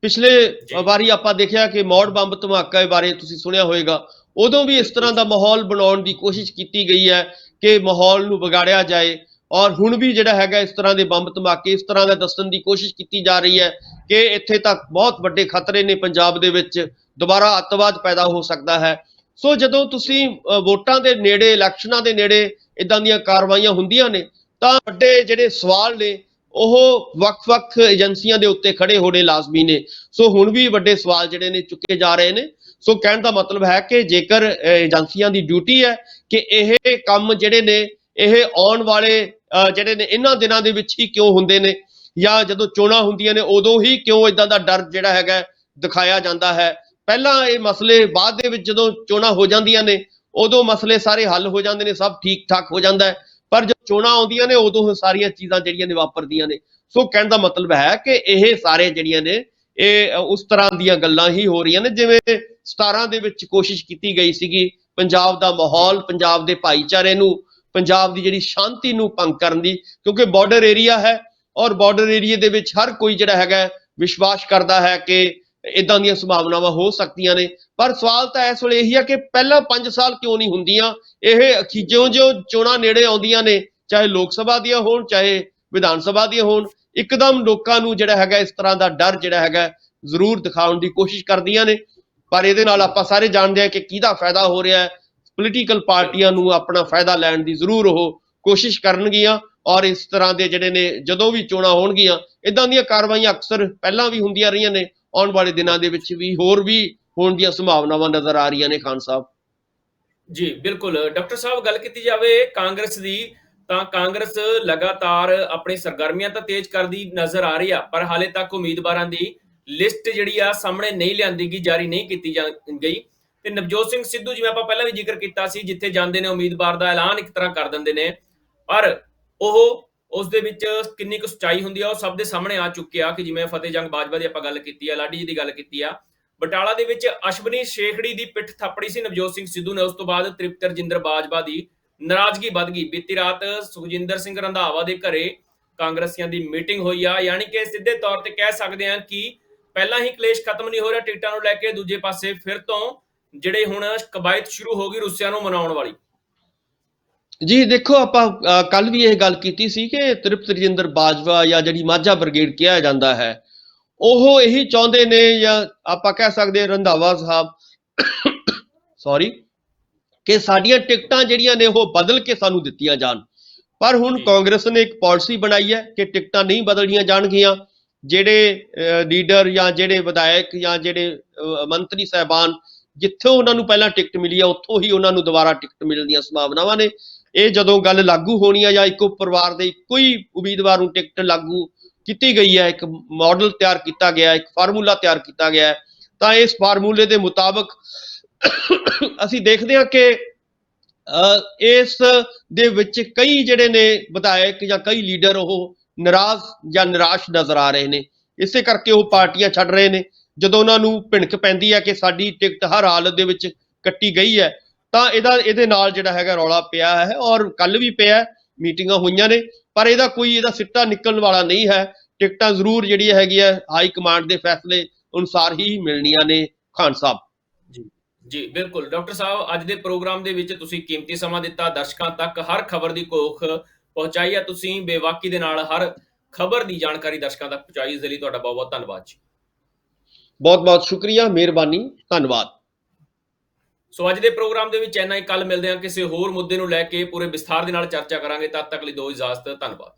ਪਿਛਲੇ ਜੀ ਵਾਰੀ ਆਪਾਂ ਦੇਖਿਆ ਕਿ ਮੌੜ ਬੰਬ ਧਮਾਕੇ ਬਾਰੇ ਤੁਸੀਂ ਸੁਣਿਆ ਹੋਵੇਗਾ, ਉਦੋਂ ਵੀ ਇਸ ਤਰ੍ਹਾਂ ਬਿਲਕੁਲ ਦਾ ਜੀ। ਮਾਹੌਲ ਬਣਾਉਣ ਦੀ ਕੋਸ਼ਿਸ਼ ਕੀਤੀ ਗਈ ਹੈ ਕਿ ਮਾਹੌਲ ਨੂੰ ਵਿਗਾੜਿਆ ਜਾਏ, ਔਰ ਹੁਣ ਵੀ ਜਿਹੜਾ ਹੈਗਾ ਇਸ ਤਰ੍ਹਾਂ ਦੇ ਬੰਬ ਧਮਾਕੇ ਇਸ ਤਰ੍ਹਾਂ ਦਾ ਦੱਸਣ ਦੀ ਕੋਸ਼ਿਸ਼ ਕੀਤੀ ਜਾ ਰਹੀ ਹੈ ਕਿ ਇੱਥੇ ਤੱਕ ਬਹੁਤ ਵੱਡੇ ਖਤਰੇ ਨੇ, ਪੰਜਾਬ ਦੇ ਵਿੱਚ ਦੁਬਾਰਾ ਅੱਤਵਾਦ ਪੈਦਾ ਹੋ ਸਕਦਾ ਹੈ। ਸੋ ਜਦੋਂ ਤੁਸੀਂ ਵੋਟਾਂ ਦੇ ਨੇੜੇ, ਇਲੈਕਸ਼ਨਾਂ ਦੇ ਨੇੜੇ ਇਦਾਂ ਦੀਆਂ ਕਾਰਵਾਈਆਂ ਹੁੰਦੀਆਂ ਨੇ, ਤਾਂ ਵੱਡੇ ਜਿਹੜੇ ਸਵਾਲ ਨੇ ਉਹ ਵੱਖ-ਵੱਖ ਏਜੰਸੀਆਂ ਦੇ ਉੱਤੇ ਖੜੇ ਹੋਣੇ ਲਾਜ਼ਮੀ ਨੇ। ਸੋ ਹੁਣ ਵੀ ਵੱਡੇ ਸਵਾਲ ਜਿਹੜੇ ਨੇ ਚੁੱਕੇ ਜਾ ਰਹੇ ਨੇ। ਸੋ ਕਹਿਣ ਦਾ ਮਤਲਬ ਹੈ ਕਿ ਜੇਕਰ ਏਜੰਸੀਆਂ ਦੀ ਡਿਊਟੀ ਹੈ ਕਿ ਇਹ ਕੰਮ ਜਿਹੜੇ ਨੇ ਇਹ ਆਉਣ ਵਾਲੇ ਜਿਹੜੇ ਨੇ ਇਹਨਾਂ ਦਿਨਾਂ ਦੇ ਵਿੱਚ ਹੀ ਕਿਉਂ ਹੁੰਦੇ ਨੇ, ਜਾਂ ਜਦੋਂ ਚੋਣਾਂ ਹੁੰਦੀਆਂ ਨੇ ਉਦੋਂ ਹੀ ਕਿਉਂ ਇਦਾਂ ਦਾ ਡਰ ਜਿਹੜਾ ਹੈਗਾ ਦਿਖਾਇਆ ਜਾਂਦਾ ਹੈ। ਪਹਿਲਾਂ ਇਹ ਮਸਲੇ ਬਾਅਦ ਦੇ ਵਿੱਚ ਜਦੋਂ ਚੋਣਾਂ ਹੋ ਜਾਂਦੀਆਂ ਨੇ ਉਦੋਂ ਮਸਲੇ ਸਾਰੇ ਹੱਲ ਹੋ ਜਾਂਦੇ ਨੇ, ਸਭ ਠੀਕ ਠਾਕ ਹੋ ਜਾਂਦਾ ਹੈ, ਪਰ ਜਦ ਚੋਣਾਂ ਆਉਂਦੀਆਂ ਨੇ ਉਦੋਂ ਸਾਰੀਆਂ ਚੀਜ਼ਾਂ ਜਿਹੜੀਆਂ ਨੇ ਵਾਪਰਦੀਆਂ ਨੇ। ਸੋ ਕਹਿਣ ਦਾ ਮਤਲਬ ਹੈ ਕਿ ਇਹ ਸਾਰੇ ਜਿਹੜੀਆਂ ਨੇ ਇਹ ਉਸ ਤਰ੍ਹਾਂ ਦੀਆਂ ਗੱਲਾਂ ਹੀ ਹੋ ਰਹੀਆਂ ਨੇ ਜਿਵੇਂ 17 ਦੇ ਵਿੱਚ ਕੋਸ਼ਿਸ਼ ਕੀਤੀ ਗਈ ਸੀਗੀ ਪੰਜਾਬ ਦਾ ਮਾਹੌਲ, ਪੰਜਾਬ ਦੇ ਭਾਈਚਾਰੇ ਨੂੰ, ਪੰਜਾਬ ਦੀ ਜਿਹੜੀ ਸ਼ਾਂਤੀ ਨੂੰ ਭੰਗ ਕਰਨ ਦੀ, ਕਿਉਂਕਿ ਬਾਰਡਰ ਏਰੀਆ ਹੈ ਔਰ ਬਾਰਡਰ ਏਰੀਏ ਦੇ ਵਿੱਚ ਹਰ ਕੋਈ ਜਿਹੜਾ ਹੈਗਾ ਵਿਸ਼ਵਾਸ ਕਰਦਾ ਹੈ ਕਿ ਇਦਾਂ ਦੀਆਂ ਸੰਭਾਵਨਾਵਾਂ ਹੋ ਸਕਦੀਆਂ ਨੇ। ਪਰ ਸਵਾਲ ਤਾਂ ਇਸ ਵੇਲੇ ਇਹੀ ਹੈ ਕਿ ਪਹਿਲਾਂ 5 ਸਾਲ ਕਿਉਂ ਨਹੀਂ ਹੁੰਦੀਆਂ ਇਹ, ਜਿਉਂ-ਜਿਉਂ ਚੋਣਾਂ ਨੇੜੇ ਆਉਂਦੀਆਂ ਨੇ, ਚਾਹੇ ਲੋਕ ਸਭਾ ਦੀਆਂ ਹੋਣ ਚਾਹੇ ਵਿਧਾਨ ਸਭਾ ਦੀਆਂ ਹੋਣ, ਇੱਕਦਮ ਲੋਕਾਂ ਨੂੰ ਜਿਹੜਾ ਹੈਗਾ ਇਸ ਤਰ੍ਹਾਂ ਦਾ ਡਰ ਜਿਹੜਾ ਹੈਗਾ ਜ਼ਰੂਰ ਦਿਖਾਉਣ ਦੀ ਕੋਸ਼ਿਸ਼ ਕਰਦੀਆਂ ਨੇ। ਪਰ ਇਹਦੇ ਨਾਲ ਆਪਾਂ ਸਾਰੇ ਜਾਣਦੇ ਹਾਂ ਕਿ ਕਿਹਦਾ ਫਾਇਦਾ ਹੋ ਰਿਹਾ ਹੈ। ਪੋਲੀਟੀਕਲ ਪਾਰਟੀਆਂ ਨੂੰ ਆਪਣਾ ਫਾਇਦਾ ਲੈਣ ਦੀ ਜ਼ਰੂਰ ਉਹ ਕੋਸ਼ਿਸ਼ ਕਰਨਗੀਆਂ, ਔਰ ਇਸ ਤਰ੍ਹਾਂ ਦੇ ਜਿਹੜੇ ਨੇ ਜਦੋਂ ਵੀ ਚੋਣਾਂ ਹੋਣਗੀਆਂ ਇਦਾਂ ਦੀਆਂ ਕਾਰਵਾਈਆਂ ਅਕਸਰ ਪਹਿਲਾਂ ਵੀ ਹੁੰਦੀਆਂ ਰਹੀਆਂ ਨੇ, ਆਉਣ ਵਾਲੇ ਦਿਨਾਂ ਦੇ ਵਿੱਚ ਵੀ ਹੋਰ ਵੀ ਹੋਣ ਦੀਆਂ ਸੰਭਾਵਨਾਵਾਂ ਨਜ਼ਰ ਆ ਰਹੀਆਂ ਨੇ। ਖਾਨ ਸਾਹਿਬ ਜੀ ਬਿਲਕੁਲ। ਡਾਕਟਰ ਸਾਹਿਬ, ਗੱਲ ਕੀਤੀ ਜਾਵੇ ਕਾਂਗਰਸ ਦੀ, ਤਾਂ ਕਾਂਗਰਸ ਲਗਾਤਾਰ ਆਪਣੀ ਸਰਗਰਮੀਆਂ ਤਾਂ ਤੇਜ਼ ਕਰਦੀ ਨਜ਼ਰ ਆ ਰਹੀ ਆ, ਪਰ ਹਾਲੇ ਤੱਕ ਉਮੀਦਵਾਰਾਂ ਦੀ ਲਿਸਟ ਜਿਹੜੀ ਆ ਸਾਹਮਣੇ ਨਹੀਂ ਲਿਆਂਦੀ ਗਈ, ਜਾਰੀ ਨਹੀਂ ਕੀਤੀ ਗਈ। ਤੇ ਨਵਜੋਤ ਸਿੰਘ ਸਿੱਧੂ, ਜਿਵੇਂ ਆਪਾਂ ਪਹਿਲਾਂ ਵੀ ਜ਼ਿਕਰ ਕੀਤਾ ਸੀ, ਜਿੱਥੇ ਜਾਂਦੇ ਨੇ ਉਮੀਦਵਾਰ ਦਾ ਐਲਾਨ ਇੱਕ ਤਰ੍ਹਾਂ ਕਰ ਦਿੰਦੇ ਨੇ, ਪਰ ਉਹ ਉਸ ਦੇ ਵਿੱਚ ਕਿੰਨੀ ਕੁ ਸੱਚਾਈ ਹੁੰਦੀ ਆ ਉਹ ਸਭ ਦੇ ਸਾਹਮਣੇ ਆ ਚੁੱਕਿਆ ਕਿ ਜਿਵੇਂ ਫਤਿਹ ਜੰਗ ਬਾਜਵਾ ਦੀ ਆਪਾਂ ਗੱਲ ਕੀਤੀ ਆ, ਲਾਡੀ ਜੀ ਦੀ ਗੱਲ ਕੀਤੀ ਆ, ਬਟਾਲਾ ਦੇ ਵਿੱਚ ਅਸ਼ਵਨੀ ਸ਼ੇਖੜੀ ਦੀ ਪਿੱਠ ਥਾਪੜੀ ਸੀ ਨਵਜੋਤ ਸਿੰਘ ਸਿੱਧੂ ਨੇ। ਉਸ ਤੋਂ ਬਾਅਦ ਤ੍ਰਿਪਤ ਰਜਿੰਦਰ ਬਾਜਵਾ ਦੀ ਨਾਰਾਜ਼ਗੀ ਵੱਧ ਗਈ। ਬੀਤੀ ਰਾਤ ਸੁਖਜਿੰਦਰ ਸਿੰਘ ਰੰਧਾਵਾ ਦੇ ਘਰੇ ਕਾਂਗਰਸੀਆਂ ਦੀ ਮੀਟਿੰਗ ਹੋਈ ਆ, ਯਾਨੀ ਕਿ ਸਿੱਧੇ ਤੌਰ ਤੇ ਕਹਿ ਸਕਦੇ ਹਾਂ ਕਿ ਪਹਿਲਾਂ ਹੀ ਕਲੇਸ਼ ਖਤਮ ਨਹੀਂ ਹੋ ਰਿਹਾ ਟਿਕਟਾਂ ਨੂੰ ਲੈ ਕੇ, ਦੂਜੇ ਪਾਸੇ ਫਿਰ ਤੋਂ ਜਿਹੜੇ ਹੁਣ ਕਵਾਇਦ ਸ਼ੁਰੂ ਹੋ ਗਈ ਰੁੱਸਿਆਂ ਨੂੰ ਮਨਾਉਣ ਵਾਲੀ। ਜੀ ਦੇਖੋ, ਆਪਾਂ ਕੱਲ ਵੀ ਇਹ ਗੱਲ ਕੀਤੀ ਸੀ ਕਿ ਤ੍ਰਿਪਤ ਰਜਿੰਦਰ ਬਾਜਵਾ ਜਾਂ ਜਿਹੜੀ ਮਾਝਾ ਬ੍ਰਿਗੇਡ ਕਿਹਾ ਜਾਂਦਾ ਹੈ, ਉਹ ਇਹੀ ਚਾਹੁੰਦੇ ਨੇ, ਜਾਂ ਆਪਾਂ ਕਹਿ ਸਕਦੇ ਰੰਧਾਵਾ ਸਾਹਿਬ ਸੌਰੀ, ਕਿ ਸਾਡੀਆਂ ਟਿਕਟਾਂ ਜਿਹੜੀਆਂ ਨੇ ਉਹ ਬਦਲ ਕੇ ਸਾਨੂੰ ਦਿੱਤੀਆਂ ਜਾਣ। ਪਰ ਹੁਣ ਕਾਂਗਰਸ ਨੇ ਇੱਕ ਪਾਲਿਸੀ ਬਣਾਈ ਹੈ ਕਿ ਟਿਕਟਾਂ ਨਹੀਂ ਬਦਲੀਆਂ ਜਾਣਗੀਆਂ। ਜਿਹੜੇ ਲੀਡਰ ਜਾਂ ਜਿਹੜੇ ਵਿਧਾਇਕ ਜਾਂ ਜਿਹੜੇ ਮੰਤਰੀ ਸਾਹਿਬਾਨ, ਜਿੱਥੋਂ ਉਹਨਾਂ ਨੂੰ ਪਹਿਲਾਂ ਟਿਕਟ ਮਿਲੀ ਆ ਉੱਥੋਂ ਹੀ ਉਹਨਾਂ ਨੂੰ ਦੁਬਾਰਾ ਟਿਕਟ ਮਿਲਣ ਦੀਆਂ ਸੰਭਾਵਨਾਵਾਂ ਨੇ। ਇਹ ਜਦੋਂ ਗੱਲ ਲਾਗੂ ਹੋਣੀ ਆ ਜਾਂ ਇੱਕੋ ਪਰਿਵਾਰ ਦੇ ਇੱਕੋ ਹੀ ਉਮੀਦਵਾਰ ਨੂੰ ਟਿਕਟ ਲਾਗੂ ਕੀਤੀ ਗਈ ਹੈ, ਇੱਕ ਮਾਡਲ ਤਿਆਰ ਕੀਤਾ ਗਿਆ, ਇੱਕ ਫਾਰਮੂਲਾ ਤਿਆਰ ਕੀਤਾ ਗਿਆ ਹੈ, ਤਾਂ ਇਸ ਫਾਰਮੂਲੇ ਦੇ ਮੁਤਾਬਕ ਅਸੀਂ ਦੇਖਦੇ ਹਾਂ ਕਿ ਇਸ ਦੇ ਵਿੱਚ ਕਈ ਜਿਹੜੇ ਨੇ ਵਿਧਾਇਕ ਜਾਂ ਕਈ ਲੀਡਰ ਉਹ ਨਾਰਾਜ਼ ਜਾਂ ਨਿਰਾਸ਼ ਨਜ਼ਰ ਆ ਰਹੇ ਨੇ। ਇਸੇ ਕਰਕੇ ਉਹ ਪਾਰਟੀਆਂ ਛੱਡ ਰਹੇ ਨੇ। ਜਦੋਂ ਉਹਨਾਂ ਨੂੰ ਭਿਣਕ ਪੈਂਦੀ ਹੈ ਕਿ ਸਾਡੀ ਟਿਕਟ ਹਰ ਹਾਲਤ ਦੇ ਵਿੱਚ ਕੱਟੀ ਗਈ ਹੈ, ਤਾਂ ਇਹਦੇ ਨਾਲ ਜਿਹੜਾ ਹੈਗਾ ਰੌਲਾ ਪਿਆ ਹੈ, ਔਰ ਕੱਲ ਵੀ ਪਿਆ, ਮੀਟਿੰਗਾਂ ਹੋਈਆਂ ਨੇ, ਪਰ ਇਹਦਾ ਸਿੱਟਾ ਨਿਕਲਣ ਵਾਲਾ ਨਹੀਂ ਹੈ। ਟਿਕਟਾਂ ਜ਼ਰੂਰ ਜਿਹੜੀ ਹੈਗੀ ਹੈ ਹਾਈ ਕਮਾਂਡ ਦੇ ਫੈਸਲੇ ਅਨੁਸਾਰ ਹੀ ਮਿਲਣੀਆਂ ਨੇ। ਖਾਨ ਸਾਹਿਬ ਜੀ ਬਿਲਕੁਲ। ਡਾਕਟਰ ਸਾਹਿਬ, ਅੱਜ ਦੇ ਪ੍ਰੋਗਰਾਮ ਦੇ ਵਿੱਚ ਤੁਸੀਂ ਕੀਮਤੀ ਸਮਾਂ ਦਿੱਤਾ, ਦਰਸ਼ਕਾਂ ਤੱਕ ਹਰ ਖਬਰ ਦੀ ਕੋਖ ਪਹੁੰਚਾਈ ਹੈ ਤੁਸੀਂ, ਬੇਵਾਕੀ ਦੇ ਨਾਲ ਹਰ ਖਬਰ ਦੀ ਜਾਣਕਾਰੀ ਦਰਸ਼ਕਾਂ ਤੱਕ ਪਹੁੰਚਾਈ। ਇਸ ਲਈ ਤੁਹਾਡਾ ਬਹੁਤ ਬਹੁਤ ਧੰਨਵਾਦ ਜੀ। ਬਹੁਤ ਬਹੁਤ ਸ਼ੁਕਰੀਆ, ਮਿਹਰਬਾਨੀ, ਧੰਨਵਾਦ। ਸੋ ਅੱਜ ਦੇ ਪ੍ਰੋਗਰਾਮ ਦੇ ਵਿੱਚ ਇੰਨਾ ਹੀ। ਕੱਲ ਮਿਲਦੇ ਹਾਂ ਕਿਸੇ ਹੋਰ ਮੁੱਦੇ ਨੂੰ ਲੈ ਕੇ, ਪੂਰੇ ਵਿਸਥਾਰ ਦੇ ਨਾਲ ਚਰਚਾ ਕਰਾਂਗੇ। ਤਦ ਤੱਕ ਲਈ ਦਿਓ ਇਜਾਜ਼ਤ। ਧੰਨਵਾਦ।